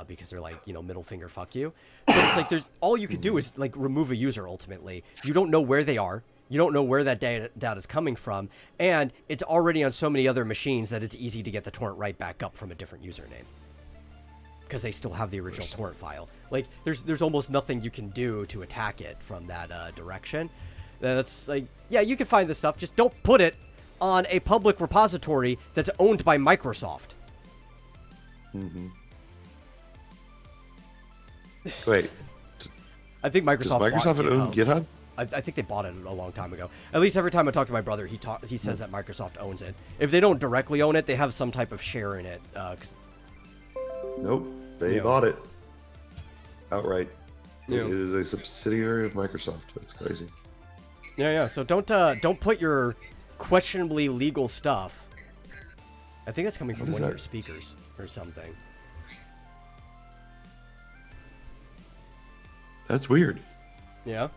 because they're like, middle finger, fuck you. But it's like all you could do is like remove a user ultimately. You don't know where they are. You don't know where that data is coming from. And it's already on so many other machines that it's easy to get the torrent right back up from a different username. Because they still have the original torrent file. Like, there's almost nothing you can do to attack it from that direction. That's like, yeah, you can find this stuff. Just don't put it on a public repository that's owned by Microsoft. Wait, I think does Microsoft Microsoft own GitHub? I think they bought it a long time ago. At least every time I talk to my brother, he says that Microsoft owns it. If they don't directly own it, they have some type of share in it. Nope, they Yeah. bought it outright. Yeah. It is a subsidiary of Microsoft. That's crazy. Yeah. So don't put your questionably legal stuff. I think that's coming from What is one of that? your speakers or something. That's weird. Yeah.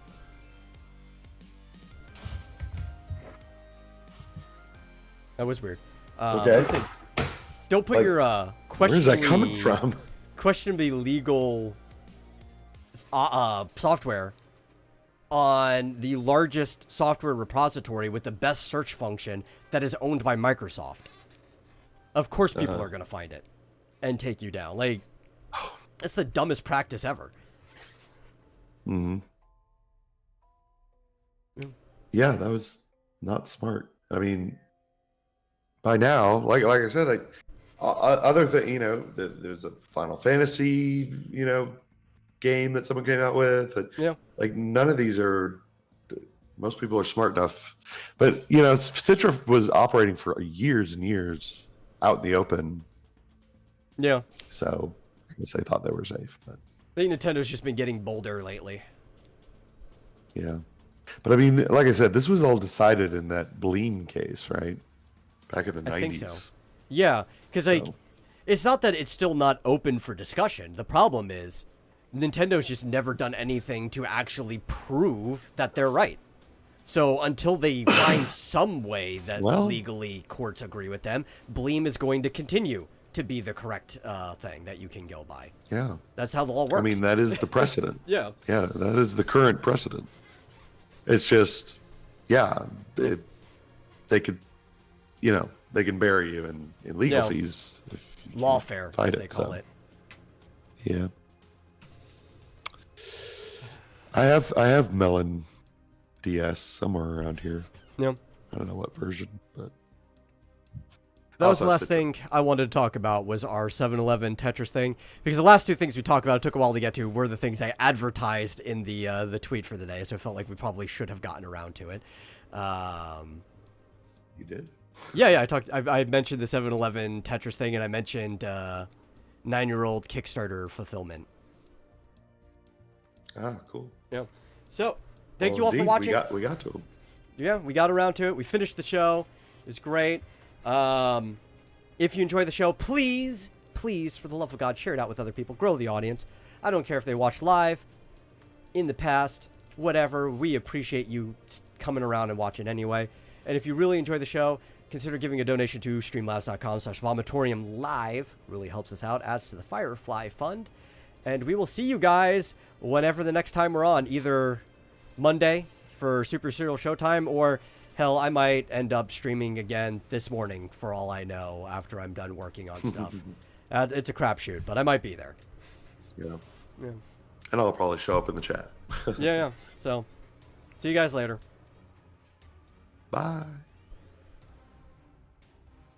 That was weird. Okay. Let's see. Don't put Like, your Where's that coming from? questionably legal software on the largest software repository with the best search function that is owned by Microsoft. Of course people are going to find it and take you down. Like, that's the dumbest practice ever. Mm-hmm. Yeah, that was not smart. I mean, by now, like I said, like other thing, you know, there's a Final Fantasy, you know, game that someone came out with. And, Yeah. like none of these are. Most people are smart enough, but you know, Citra was operating for years and years out in the open. Yeah. So I guess they thought they were safe, but I think Nintendo's just been getting bolder lately. yeah. But I mean, like I said, this was all decided in that Bleem case, right? Back in the 90s. I think so. Yeah, because like, it's not that it's still not open for discussion. The problem is Nintendo's just never done anything to actually prove that they're right. So until they find some way that legally courts agree with them, Bleem is going to continue to be the correct thing that you can go by. Yeah. That's how the law works. I mean, that is the precedent. Yeah. Yeah, that is the current precedent. It's just, yeah, they could, you know, they can bury you in legal fees. If you lawfare, as they call it. Yeah. I have Melon DS somewhere around here. Yeah. I don't know what version, but that was the last thing I wanted to talk about was our 7-Eleven Tetris thing, because the last two things we talked about, it took a while to get to, were the things I advertised in the tweet for the day, so it felt like we probably should have gotten around to it. You did? Yeah, I mentioned the 7-Eleven Tetris thing, and I mentioned 9-year-old Kickstarter fulfillment. Ah, cool. Yeah. So, thank you all for watching. We got to them. Yeah, we got around to it. We finished the show. It was great. If you enjoy the show, please, for the love of God, share it out with other people. Grow the audience. I don't care if they watch live, in the past, whatever. We appreciate you coming around and watching anyway. And if you really enjoy the show, consider giving a donation to streamlabs.com/vomitoriumlive. Really helps us out. Adds to the Firefly Fund. And we will see you guys whenever the next time we're on. Either Monday for Super Serial Showtime, or hell, I might end up streaming again this morning for all I know after I'm done working on stuff. It's a crapshoot, but I might be there. Yeah. Yeah. And I'll probably show up in the chat. Yeah. So, see you guys later. Bye.